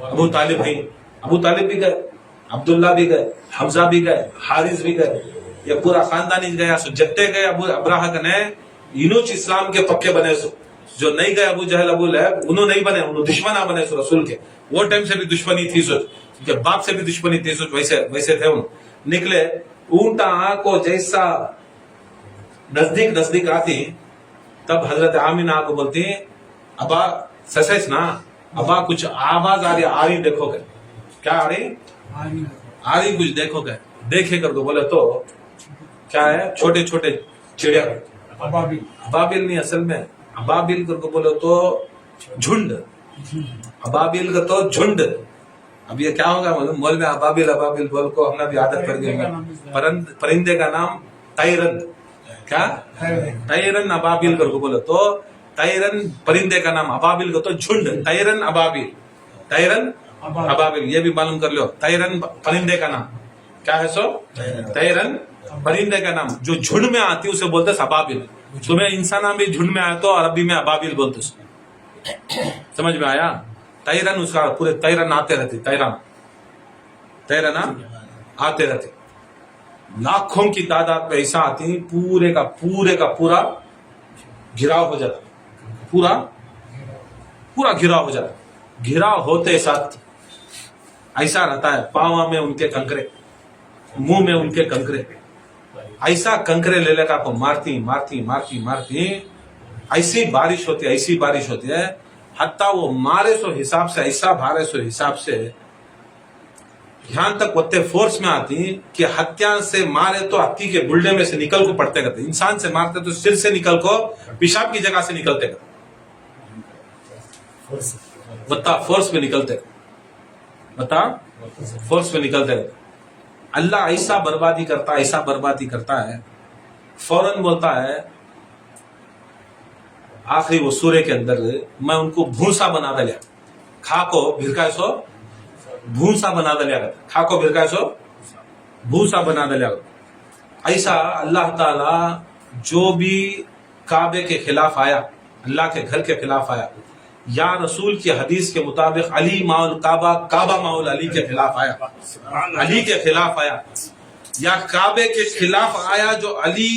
अबू तालिब भी गए, अब्दुल्ला भी गए, हमजा भी गए, हारिस भी गए, ये पूरा खानदान ही गया, सो जत्ते गए अबू अब्राह कने इनोच इस्लाम के पक्के बने, सो जो नहीं गए अबू जहल अबू लहब उन्होंने नहीं बने, उन्होंने दुश्मना बने सो रसूल के, वो टाइम से भी दुश्मनी थी, सोच उनके बाप से भी दुश्मनी थी, सोच वैसे थे उन निकले। ऊँटा को जैसा नजदीक नजदीक आती तब हजरत आमिना को बोलती अबा सच ना, अबा कुछ आवाज आ रही देखोगे, क्या आ रही कुछ देखोगे, देखे करके बोले तो क्या है, छोटे छोटे चिड़िया, अबाबिल नहीं असल में, अबाबिल करके बोले तो झुंड, अबाबिल का तो झुंड। अब ये क्या होगा मालूम, मोल में अबाबिल अबाबिल बोल को हमने भी आदत कर दी। परिंदे का नाम तैरन, क्या तैरन अबाबिल करके बोले तो तैरन परिंदे का नाम, अबाबिल का तो झुंड, तैरन अबाबिल, तैरन अबाबिल ये भी मालूम कर लो। तैरन परिंदे का नाम क्या है, सो तैरन परिंदे का नाम जो झुंड में आती उसे बोलते अबाबिल। तुम्हें इंसान भी झुंड में आया तो अरबी में अबाबिल बोलते, समझ में आया। तैरन उसका पूरे तैरन आते रहते, तैरन आते रहते, लाखों की तादाद में ऐसा आती, पूरे का पूरा घिराव हो जाता, पूरा घिराव हो जाता। घिराव होते साथ ऐसा रहता है, पाँव में उनके कंकरे, मुंह में उनके कंकरे, ऐसा कंकरे ले लेकर आपको मारती ऐसी बारिश होती है हत्ता वो मारे सो हिसाब से, ऐसा भारे सो हिसाब से, यहां तक वो फोर्स में आती कि हत्या से मारे तो हत्ती के बुल्डे में से निकल को पड़ते करते, इंसान से मारते तो सिर से निकल को पेशाब की जगह से निकलते करते, बता फोर्स में निकलते, अल्लाह ऐसा बर्बादी करता है, फौरन बोलता है आखिरी वो सूर्य के अंदर, मैं उनको भूसा बना दिया, खा को भिरका सो भूसा बना दिया, खा को भिरका सो भूसा बना दिया। ऐसा अल्लाह ताला जो भी काबे के खिलाफ आया, अल्लाह के घर के खिलाफ आया, या रसूल की हदीस के मुताबिक अली माउल काबा, काबा माउल अली के खिलाफ आया, अली के खिलाफ आया, या काबे के खिलाफ आया जो अली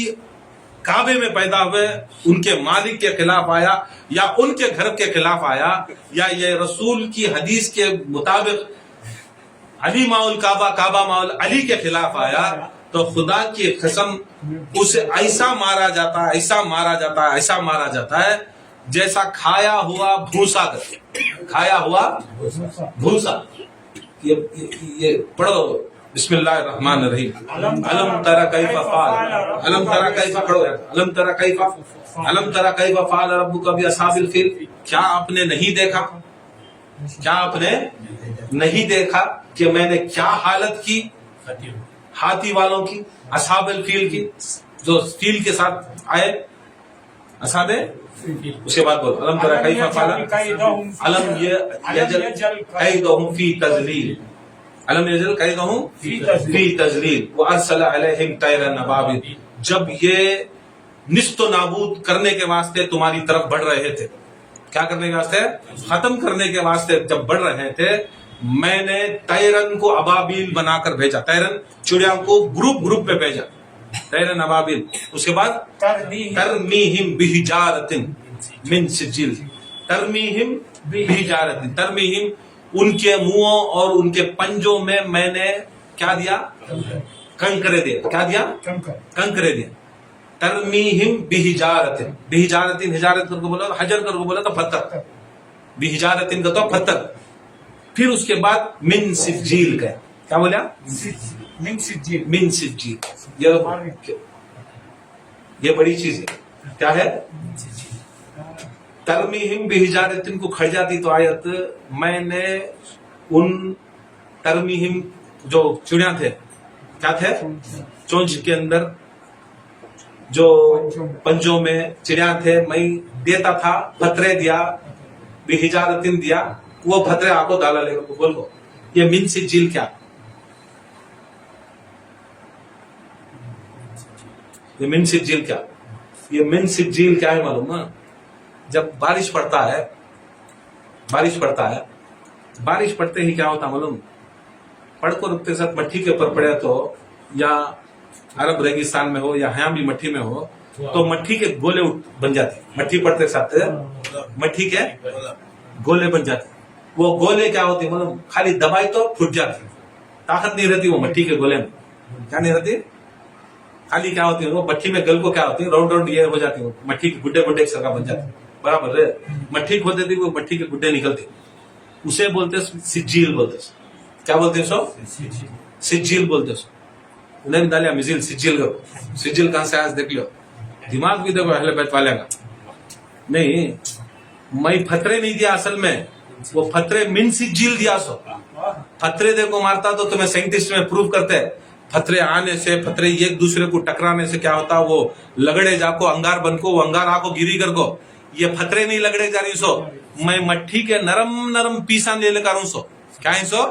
काबे में पैदा हुए उनके मालिक के खिलाफ आया, या उनके घर के खिलाफ आया, या ये रसूल की हदीस के मुताबिक अली माउल काबा, काबा माउल अली के खिलाफ आया, तो खुदा की कसम उसे ऐसा मारा जाता है जैसा खाया हुआ भूसा ये पढ़ो बिस्मिल्लाहिर्रहमानिर्रहीम, अलम तरा कैफा फाल, अलम तरा कैफा फाल रब्बुका बि अस्हाबिल फील, क्या आपने नहीं देखा कि मैंने क्या हालत की हाथी वालों की, अस्हाबिल फील की, जो फील के साथ आए, अस्हाबे। उसके बाद बोल अलम तरा कैफा फाल, अलम यजल कैदहुम फी तज़लील, अलम यजल कैदहुम फी तज़लील व अरसल अलैहिम तैरन अबाबिल। जब ये निस्तो नाबूद करने के वास्ते तुम्हारी तरफ बढ़ रहे थे, क्या करने के वास्ते, खत्म करने के वास्ते जब बढ़ रहे थे, मैंने तैरन को अबाबिल बनाकर भेजा, तैरन चिड़िया को ग्रुप पे भेजा, तैरन अबाबिल। उसके बाद तरमीहिम बिहिजारतिन मिन सिजिल, तरमीहिम बिहिजारतिन, तरमीहिम उनके मुंहों और उनके पंजों में मैंने क्या दिया, कंकरे दिया, क्या दिया, कंकरे दिया। तरमीहिम बिहिजारतिन, बिहिजारतिन हिजारत करके बोला, हजर करके बोला तो पत्थर, बिहिजारतिन का तो पत्थर। फिर उसके बाद मिन सिज्जील का, क्या बोला, मिन सिज्जील, ये बड़ी चीज है, क्या है, तरमीहिम बिहिजारतिन को खड़ जाती तो आयत, मैंने उन तरमीहिम जो चिड़िया थे, क्या थे, चोंच के अंदर जो पंजों में चिड़िया थे, मैं देता था, फतरे दिया, बिहिजारतिन दिया, वो फतरे आपको डाला लेकर बोल को। ये मिन सिज्जील क्या, ये मिन सिज्जील क्या, ये मिन सिज्जील क्या है मालूम है? जब बारिश पड़ता है, बारिश पड़ते ही क्या होता मालूम, पड़ को रुकते साथ मट्टी के ऊपर पड़े तो, या अरब रेगिस्तान में हो या यहाँ भी मट्टी में हो, तो मट्टी के गोले बन जाते, मट्टी पड़ते साथ मट्टी के गोले बन जाते। वो गोले क्या होते मतलब, खाली दबाई तो फूट जाती, ताकत नहीं रहती वो मट्टी के गोले में, क्या नहीं रहती, खाली क्या होती है वो मट्टी में गल को क्या होती है राउंड राउंड ये हो जाती है मट्टी के गुड्डे गुड्डे एक सरका बन जाते हैं बराबर है मट्टी खोदते थी वो मट्टी के गुड्डे निकलते उसे बोलते सिज्जील बोलते क्या बोलते सो सिज्जील बोलते सो उन्हें भी डालिया मिजिल सिज्जील करो सिज्जील कहां से आज देख लो दिमाग भी देखो अहले बैत वाले का नहीं मैं फतरे नहीं दिया असल में वो फतरे मिन सिज्जील दिया सो फतरे देखो मारता तो तुम्हें साइंटिस्ट में प्रूव करते हैं फतरे आने से फतरे एक दूसरे को टकराने से क्या होता वो लगड़े जाको अंगार बन को वो अंगार आको गिरी कर को ये फतरे नहीं लगड़े जा रही सो मैं मट्टी के नरम नरम पीसा ले लेकर हूं सो क्या है सो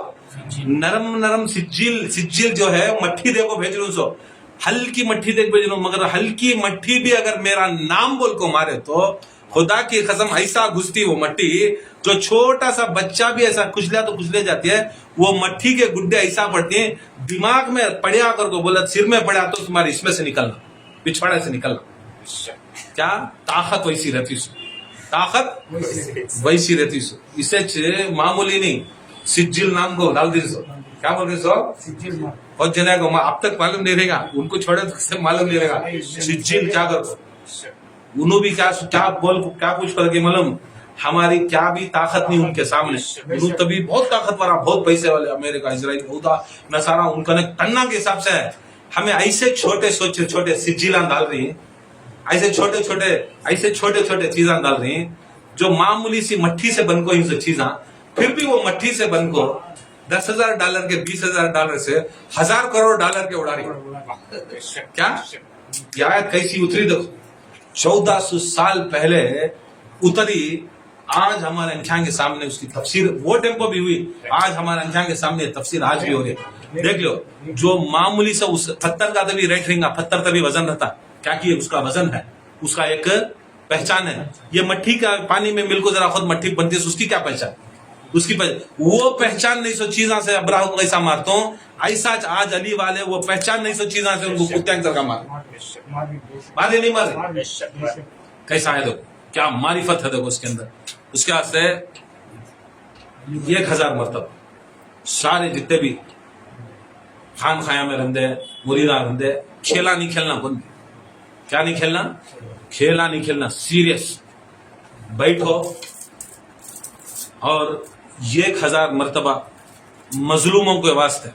नरम नरम सिज्जिल जो है मट्टी देखो भेज रही हूं सो हल्की मट्टी देख भेज रहा हूं मगर हल्की मट्टी भी अगर मेरा नाम बोल को मारे तो खुदा की कसम ऐसा घुसती वो मट्टी जो छोटा सा बच्चा भी ऐसा कुचला तो कुचले जाती है वो मट्टी के गुड्डे ऐसा पड़ते हैं दिमाग में पड़ा कर को बोला सिर में पड़ा तो तुम्हारी इसमें से निकलना पिछवाड़े से निकलना क्या ताकत वैसी रहती सो ताकत वैसी रहती सो इसे मामूली नहीं सिज्जिल नाम को डाल दी सो क्या बोल रहे सो बहुत जने को अब तक मालूम नहीं रहेगा उनको छोड़े तो मालूम नहीं रहेगा सिज्जिल क्या करो उन्होंने भी क्या पूछ कर के मालूम हमारी क्या भी ताकत नहीं उनके सामने उन्होंने तभी बहुत ताकतवर बहुत पैसे वाले अमेरिका इजराइल बहुत नसारा उनका टन्ना के हिसाब से है हमें ऐसे छोटे सिज्जिला डाल रही है ऐसे छोटे चीजा डाल रही हैं जो मामूली सी मट्टी से बन को इन सब चीजा फिर भी वो मट्टी से बन को $10,000 के $20,000 से $1,000 करोड़ के उड़ा रही क्या आयत कैसी उतरी देखो 1400 साल पहले उतरी आज हमारे अंख्यां के सामने उसकी तफसीर वो टेम्पो भी हुई आज हमारे अंख्यां के सामने तफसीर आज भी हो रही है देख लो जो मामूली सा उस पत्थर का तभी रेट रहेगा पत्थर तभी वजन रहता क्या कि उसका वजन है उसका एक पहचान है ये मट्टी का पानी में मिल को जरा खुद मट्टी बनती है उसकी क्या पहचान वो पहचान नहीं सो चीजा से अब्राहम को ऐसा मारता हूँ ऐसा आज अली वाले वो पहचान नहीं सो चीजा से उनको कुत्ते का मारे नहीं मारे कैसा है देखो क्या मारिफत है देखो उसके अंदर उसके बाद से 1000 मरतबा सारे जितने भी खान खाया में रंदे मुरीदा रंदे खेला नहीं खेलना बंद क्या नहीं खेलना खेला नहीं खेलना सीरियस बैठो और 1000 मरतबा मजलूमों के वास्ते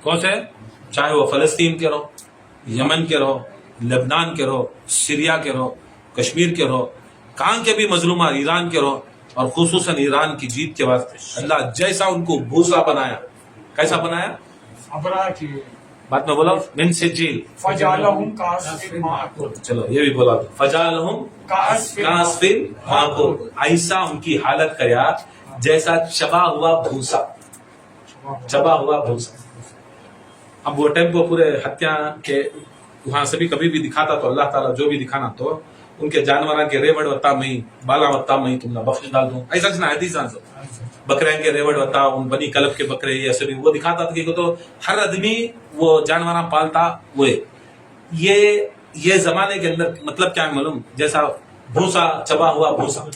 कौन से चाहे वो फलस्तीन के रहो यमन के रहो लेबनान के रहो सीरिया के रहो कश्मीर के रहो कहां के भी मजलूमा ईरान के रहो और खुसूसन ईरान की जीत के वास्ते अल्लाह जैसा उनको भूसा बनाया कैसा बनाया बात में बोला मिन सिज्जिल चलो ये भी बोला फजालहुम कास्फिन माकूल ऐसा उनकी हालत करा जैसा चबा हुआ भूसा अब वो टाइम को पूरे हत्या के वहां से भी कभी भी दिखाता तो अल्लाह ताला जो भी दिखाना तो उनके जानवर के रेवड़ वत्ता में बाला वत्ता में तुमने बख्श डाल दूं ऐसा ना हदीस बकरे के रेवड़ वत्ता उन बनी कलब के बकरे ऐसे भी वो दिखाता था कि तो हर आदमी वो जानवर पालता वो ये जमाने के अंदर मतलब क्या है मालूम जैसा भूसा चबा हुआ भूसा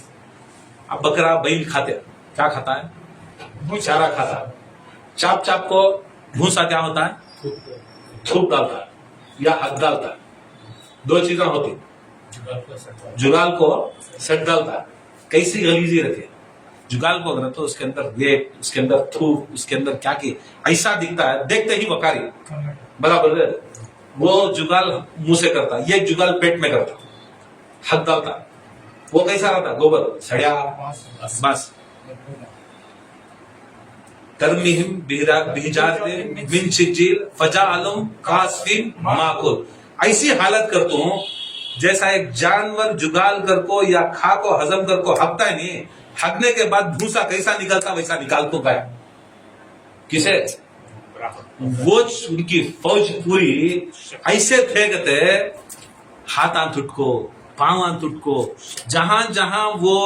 अब बकरा बैल खाते क्या खाता है चारा खाता है चाप को भूसा क्या होता है थूक डालता है या हक डालता है दो चीजें होती जुगाल को सट डालता है कैसी गलीजी रखे जुगाल को अगर तो उसके अंदर वेट उसके अंदर थूक उसके अंदर क्या की ऐसा दिखता है देखते ही वकारी बराबर वो जुगाल मुंह से करता ये जुगाल पेट में करता हक डालता वो कैसा रहता गोबर सड़िया बस तरमीहिम बिहिजातिन मिन सिज्जिल फजाअलहुम कास्फिन माकूल ऐसी हालत करता हूं जैसा एक जानवर जुगाल कर को या खा को हजम कर को हकता है नहीं हकने के बाद भूसा कैसा निकलता वैसा निकाल को गया किसे वो उनकी फौज पूरी ऐसे थे कहते हाथ टुटको पांव टुटको जहां जहां वो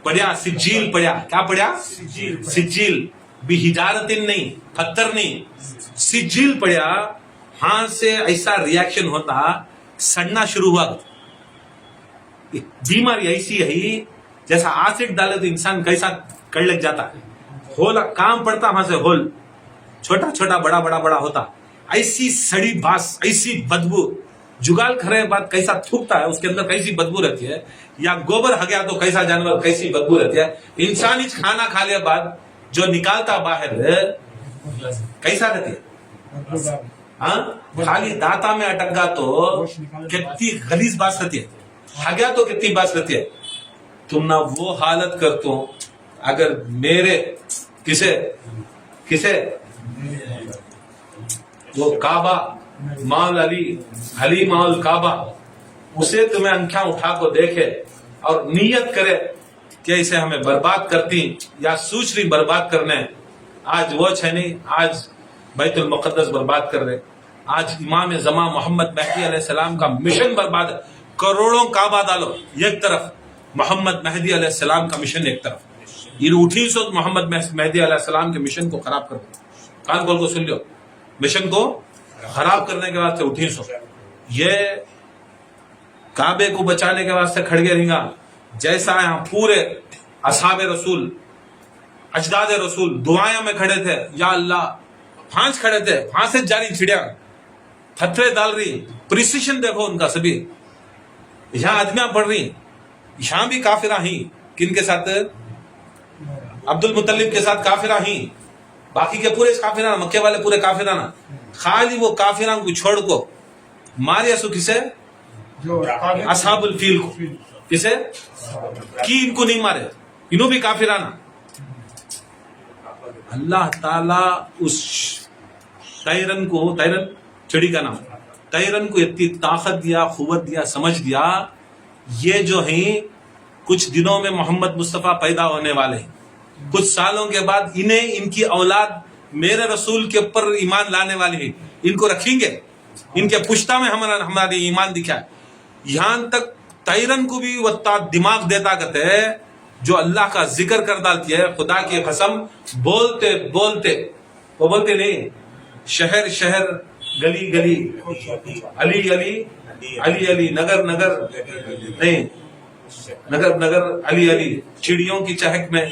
पड़ा सिज्जिल पड़ा क्या पड़ा सिज्जिल बिहिजारतिन नहीं पत्थर नहीं सिज्जिल पड़ा हाथ से ऐसा रिएक्शन होता सड़ना शुरू हुआ बीमारी ऐसी है जैसा एसिड डाले तो इंसान कैसा कर लग जाता है होल काम पड़ता वहां से होल छोटा छोटा बड़ा होता ایسی سڑی باس، ایسی بدبو، جگال کھڑے بعد کیسا تھوکتا ہے اس کے اندر کیسی بدبو رہتی ہے، یا گوبر ہو گیا تو کیسا جانور کیسی بدبو رہتی ہے، انسانی کھانا کھا لیا بعد جو نکالتا باہر کیسا رہتی ہے، ہاں خالی داتا میں اٹک گا تو کتنی غلیظ باس رہتی ہے، ہو گیا تو کتنی باس رہتی ہے. تم نہ وہ حالت کرتو اگر میرے کسے وہ کعبہ مال علی مال کعبہ اسے تمہیں انکھیاں اٹھا کو دیکھے اور نیت کرے کہ اسے ہمیں برباد کرتی یا سوچ رہی برباد کرنے، آج وہ ہے نہیں، آج بیت المقدس برباد کر رہے، آج امام زمان محمد مہدی علیہ السلام کا مشن برباد، کروڑوں کعبہ ڈالو ایک طرف، محمد مہدی علیہ السلام کا مشن ایک طرف، یہ اٹھی سو محمد مہدی علیہ السلام کے مشن کو خراب کر دو. کان کھول کو سن لو، مشن کو خراب کرنے کے واسطے اٹھی سو، یہ کعبے کو بچانے کے واسطے کھڑے رہیں گا. جیسا یہاں پورے اصحاب رسول اجداد رسول دعائیں میں کھڑے تھے، یا اللہ پھانس کھڑے تھے، پھانس جاری چھڑیا پتھرے ڈال رہی، پریسیشن دیکھو ان کا سبھی، یہاں آدمیاں پڑھ رہی، یہاں بھی کافرہ ہی، کن کے ساتھ؟ عبد المطلب کے ساتھ کافرہ ہی، باقی کے پورے کافرانہ، مکے والے پورے کافرانہ، خالی وہ کافران کو چھوڑ کو ماریا سو کسے؟ اصحاب الفیل کو. کسے کی؟ ان کو نہیں مارے، انہوں بھی کافرانہ. اللہ تعالی اس تیرن چڑی کا نام تیرن کو اتنی طاقت دیا، قوت دیا، سمجھ دیا، یہ جو ہیں کچھ دنوں میں محمد مصطفیٰ پیدا ہونے والے ہیں، کچھ سالوں کے بعد انہیں ان کی اولاد میرے رسول کے اوپر ایمان لانے والی ہے، ان کو رکھیں گے، ان کے پشتہ میں ہمارے ایمان دکھا ہے. یہاں تک تیرن کو بھی وہ دماغ دیتا کرتے ہے، جو اللہ کا ذکر کر ڈالتی ہے، خدا کی قسم بولتے وہ بولتے نہیں، شہر شہر گلی گلی علی علی علی علی نگر نگر نہیں، نگر نگر علی علی، چڑیوں کی چہک میں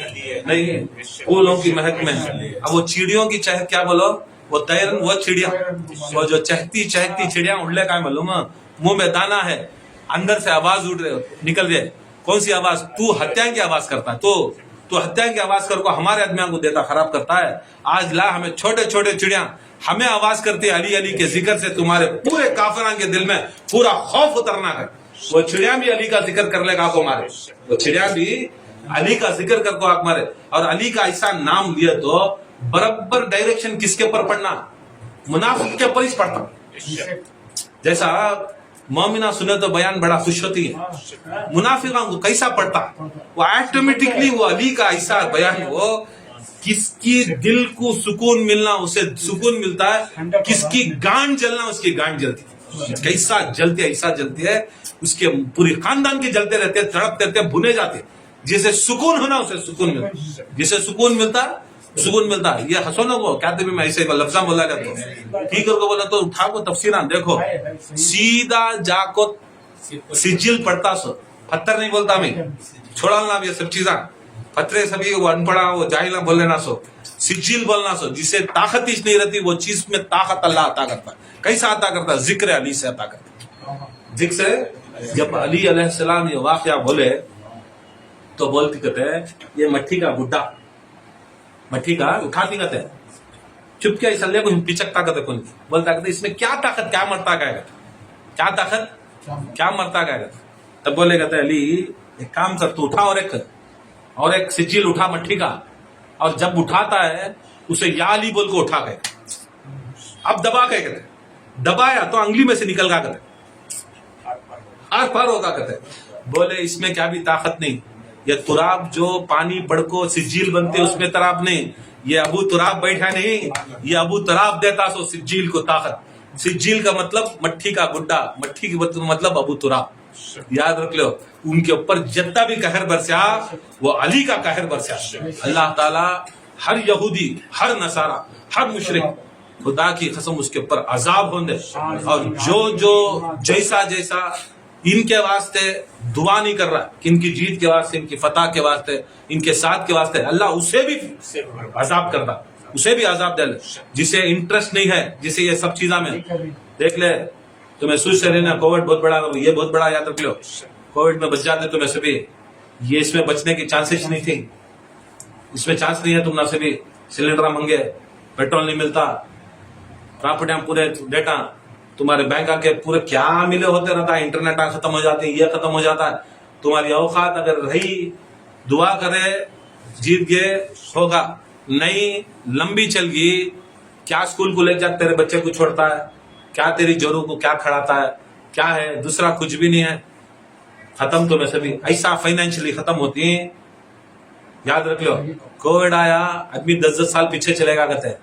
نہیں، پھولوں کی مہک میں. اب وہ چڑیوں کی چہک کیا بولو، وہ تیرن، وہ چڑیا، وہ جو چہکتی چڑیا اڑلے کا معلوم، منہ میں دانا ہے، اندر سے آواز اڑ رہے نکل جائے. کون سی آواز؟ تو ہتیا کی آواز کرتا ہے، تو ہتیا کی آواز کر کو ہمارے آدمیاں کو دیتا خراب کرتا ہے. آج لا ہمیں چھوٹے چھوٹے چڑیاں ہمیں آواز کرتی علی علی کے ذکر سے تمہارے پورے کافران کے دل میں پورا خوف اترنا ہے. وہ چڑیاں بھی علی کا ذکر کر لے گا کو مارے، وہ چڑیاں بھی علی کا ذکر کر کو آگ مارے. اور علی کا ایسا نام لیا تو برابر ڈائریکشن کس کے اوپر پڑھنا؟ منافق کے اوپر ہی پڑھتا. جیسا مومنہ سنے تو بیان بڑا خوش ہوتی ہے، منافقوں کو کیسا پڑھتا، وہ آٹومیٹکلی وہ علی کا ایسا بیان، وہ کس کی دل کو سکون ملنا اسے سکون ملتا ہے، کس کی گانڈ جلنا اس کی گانڈ جلتی ہے. کیسا جلتی ہے، ایسا جلتی ہے، اس کے پوری خاندان کے جلتے رہتے، تڑپتے رہتے، بھنے جاتے. جسے سکون ہونا اسے سکون ملتا، جسے سکون ملتا سکون ملتا. یہ حسنوں کو کہتے بھی میں ایسے لفظاں بولا کرتا ہوں، ٹھیک کو بولا تو اٹھا کو تفسیران دیکھو، سیدھا جا کو سجل پڑھتا سو، پتھر نہیں بولتا میں، چھوڑا نا یہ سب چیزاں، پتھرے سبھی وہ انپڑھا وہ جاہلا بول لینا سو، سجل بولنا سو، جسے طاقت ہی نہیں رہتی وہ چیز میں طاقت اللہ عطا کرتا. کیسا عطا کرتا؟ ذکر علی سے عطا کرتا. ذکر سے جب علی علیہ السلام یہ واقعہ بولے تو بولتی کہتے ہیں یہ مٹھی کا گڈا، مٹھی کا اٹھاتی کہتے ہیں چپ کے اسلے کو پچکتا کہتے کون کی بولتا کہتے اس میں کیا طاقت، کیا مرتا گئے گا، کیا طاقت، کیا مرتا گئے گا. تب بولے کہتے علی ایک کام کر، تو اٹھا اور ایک سجل اٹھا مٹھی کا، اور جب اٹھاتا ہے اسے یا علی بول کو اٹھا گئے. اب دبا کے کہتے دبایا تو انگلی میں سے نکل گا کہتے آر پار ہوگا کہتے. بولے اس میں کیا بھی طاقت نہیں، یہ تراب جو پانی بڑھ کو سجیل بنتے اس میں تراب نہیں، یہ ابو تراب بیٹھا نہیں، یہ ابو تراب دیتا سو سجیل کو طاقت. سجیل کا مطلب مٹھی کا گڈا، مٹھی کی مطلب ابو تراب. یاد رکھ لو، ان کے اوپر جتنا بھی قہر برسیا وہ علی کا قہر برسیا. اللہ تعالی ہر یہودی، ہر نصارہ، ہر مشرک خدا کی قسم اس کے اوپر عذاب ہوندے، اور جو جیسا ان کے واسطے دعا نہیں کر رہا کہ ان کی جیت کے واسطے، ان کی فتح کے واسطے، ان کے ساتھ کے واسطے، اللہ اسے بھی عذاب کرتا. اسے بھی عذاب دے لے. جسے انٹرسٹ نہیں ہے, جسے یہ سب چیزاں میں دیکھ لے, تمہیں سوچ سے رہنا کووڈ بہت بڑا, یہ بہت بڑا یاد رکھ لو, کووڈ میں بچ جاتے تمہیں سے بھی, یہ اس میں بچنے کی چانسز نہیں تھی, اس میں چانس نہیں ہے تم نہ سے بھی. سلنڈر مہنگے, پیٹرول نہیں ملتا, پراپرٹیاں پورے ڈیٹا تمہارے بینک آ کے پورے کیا ملے ہوتے رہتا ہے, انٹرنیٹ ختم ہو جاتی ہے, یہ ختم ہو جاتا ہے. تمہاری اوقات اگر رہی, دعا کرے, جیت گئے ہوگا, نہیں لمبی چل گئی, کیا اسکول کو لے جا تیرے بچے کو چھوڑتا ہے, کیا تیری جوروں کو کیا کھڑاتا ہے, کیا ہے دوسرا کچھ بھی نہیں ہے. ختم تو میں سبھی ایسا فائنینشلی ختم ہوتی ہیں. یاد رکھ لو, کووڈ آیا, آدمی 10 سال پیچھے چلے گا کہتے ہیں.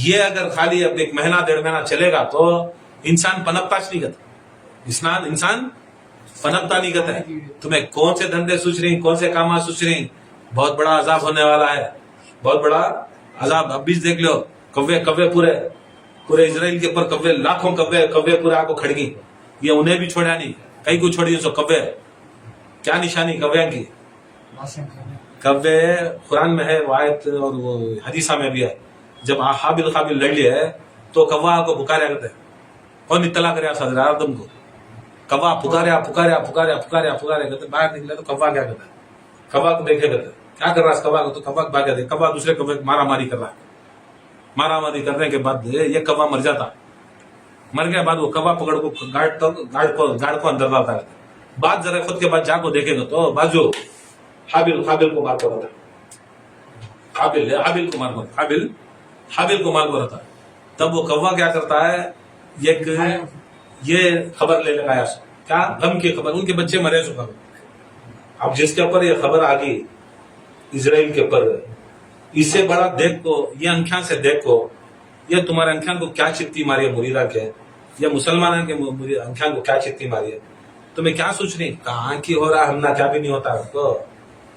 یہ اگر خالی اب 1 مہینہ 1.5 مہینہ چلے گا تو انسان پنپتا نہیں کرتا, انسان پنپتا نہیں کرتا ہے. تمہیں کون سے دھندے سوچ رہی, کون سے کام سوچ رہی, بہت بڑا عذاب ہونے والا ہے, بہت بڑا عذاب. اب بھی دیکھ لو, کوے پورے اسرائیل کے اوپر کوے, لاکھوں کوے پورے آ کو کھڑ گئی. یہ انہیں بھی چھوڑا نہیں, کئی کو چھوڑی سو کوے. کیا نشانی کوے کی؟ کوے قرآن میں ہے آیت اور وہ حدیثہ میں بھی ہے. جب حابل قابل لڑ لیے تو کوا کو پکاریا کرتے, کون اطلاع کرے صدر آدم کو, کوا پکاریا کرتے. باہر نکلے تو کوا کیا کرتا ہے, کوا کو دیکھے کرتے کیا کر رہا ہے کوا کو, تو کوا بھاگا دے. کوا دوسرے کوے مارا ماری کر رہا ہے. مارا ماری کرنے کے بعد یہ کوا مر جاتا, مر گیا بعد وہ کوا پکڑ کو گاڑ کو اندر ڈالتا ہے. بعد ذرا خود کے بعد جا کو دیکھے گا تو بازو حابل کو مار کو رہتا ہے. حابل کو مار کو رہتا ہے. تب وہ کوا کیا کرتا ہے, یہ خبر لے لگایا, کیا غم کی خبر, ان کے بچے مرے سو خبر. اب جس کے اوپر یہ خبر آ گئی اسرائیل کے اوپر, اس سے بڑا دیکھو, یہ انکھیاں سے دیکھو, یہ تمہارے انکھیاں کو کیا چتی ماری ہے مریدہ کے, یا مسلمانوں کے انکھیاں کو کیا چتی ماری ہے. تمہیں کیا سوچ رہی, کہاں کی ہو رہا, ہمنا کیا بھی نہیں ہوتا تو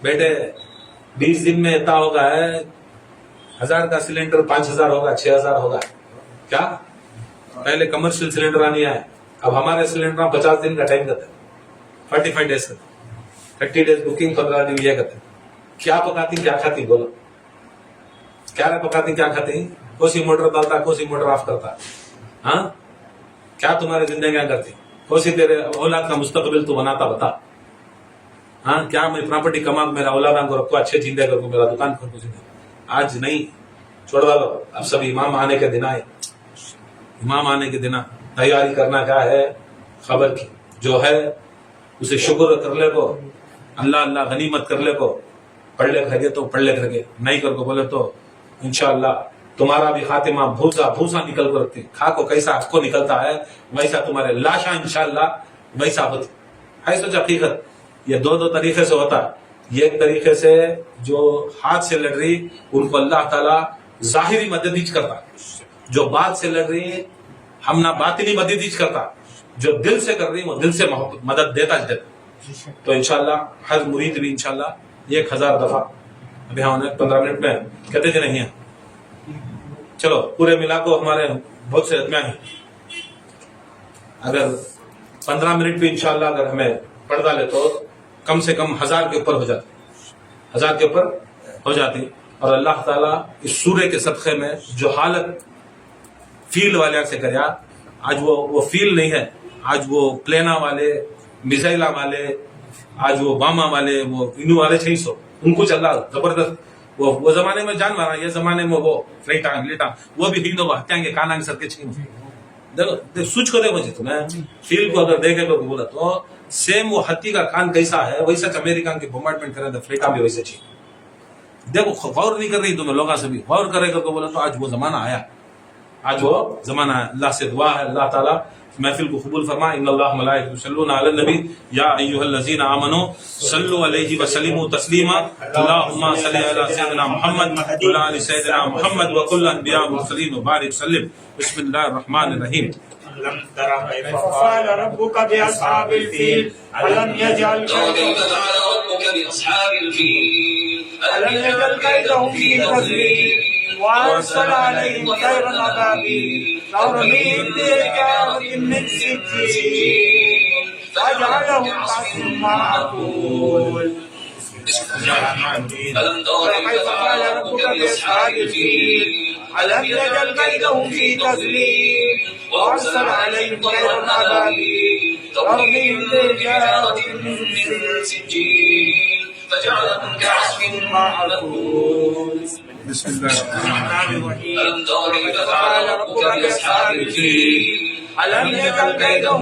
بیٹے. 20 دن میں اتنا ہوگا ہے, 1000 کا سلنڈر 5000 ہوگا, 6000 ہوگا. کیا پہلے کمرشل سلنڈر آنی ہے, اب ہمارے سلنڈر 50 دن کا ٹائم کرتے ہیں, 45 ڈیز کرتے, 30 ڈیز بکنگ, 15 دن یہ کرتے. کیا پکاتی کیا کھاتی بولو, کیا پکاتی کیا کھاتی, کوسی موٹر ڈالتا, کوسی موٹر آف کرتا. ہاں کیا تمہاری زندگیاں کرتی, کوسی تیرے اولاد کا مستقبل تو بناتا بتا. ہاں کیا میں پراپرٹی کما, میرا اولادوں کو رکھو, اچھے جیندے کر کو, میرا دکان کھول کو جیندے. آج نہیں, چھوڑ ڈالو. اب سب امام آنے کے دن آئے, امام آنے کے دن تیاری کرنا کیا ہے خبر کی, جو ہے اسے شکر کر لے کو, اللہ غنیمت کر لے کو. پڑھ لے کر گے تو پڑھ لے کر گے, نہیں کر کو بولے تو انشاءاللہ تمہارا بھی خاتمہ بھوسا نکل کر رکھتے. کھا کو کیسا آپ کو نکلتا ہے ویسا تمہارے لاشا انشاءاللہ ویسا ہوتی ہے. سوچ حقیقت یہ دو طریقے سے ہوتا ہے. ایک طریقے سے جو ہاتھ سے لڑ رہی ان کو اللہ تعالیٰ ظاہری مدد کرتا, جو بات سے لڑ رہی ہم نہ باطنی مدد کرتا, جو دل سے کر رہی وہ دل سے مدد دیتا. تو انشاءاللہ ہر مرید بھی انشاءاللہ 1000 دفعہ, ابھی ہم 15 منٹ میں کہتے تھے نہیں ہیں, چلو پورے ملا کو ہمارے بہت سے ادمیاں ہیں, اگر 15 منٹ بھی انشاءاللہ اگر ہمیں پڑھ ڈالے تو کم سے کم 1000 کے اوپر ہو جاتی, 1000 کے اوپر ہو جاتی. اور اللہ تعالیٰ اس سورے کے صدقے میں جو حالت فیل والے سے کریا, آج وہ فیل نہیں ہے, آج وہ پلینا والے, میزائلہ والے, آج وہ باما والے, وہ انو والے چھئی سو, ان کو چل رہا زبردست. وہ زمانے میں جان مارا, یہ زمانے میں وہ فلیٹا وہ بھی ہندو ہتیاں کے کانang سر کے چھئی. دیکھو سوچ کو دیکھو جی, تمہیں فیل کو اگر دیکھے تو بولا تو سیم وہ ہتی کا کان کیسا ہے ویسا امریکہ کے بومبارڈمنٹ کرے تو فلیٹا بھی ویسے چھئی. دیکھو غور نہیں کر رہی تمہیں, لوگوں سے بھی غور کرے گا تو بولا تو آج وہ زمانہ آیا, آج وہ زمانہ ہے. اللہ سے دعا ہے اللہ تعالیٰ محفل کو قبول فرما. ان اللہ ملائکۃ یصلون علی النبی یا ایھا الذین آمنوا صلوا علیہ وسلموا تسلیما. اللهم صل علی سیدنا محمد وعلی آل سیدنا محمد وکل الانبیاء والمرسلین وبارک وسلم. بسم اللہ الرحمن الرحیم. لم تر كيف فعل ربك بأصحاب الفيل ألم يجعل كيدهم في تضليل وأرسل عليهم طيرا أبابيل ترميهم بحجارة من سجيل فجعلهم كعصف مأكول. وكيف فعل ربك بأصحاب الفيل ألم يجعل كيدهم في تضليل وأرسل عليهم طيرا أبابيل ترميهم بحجارة من سجيل فجعلهم كعصف مأكول. بسم الله الرحمن الرحيم. ألم تر كيف فعل ربك بأصحاب الفيل ألم يجعل كيدهم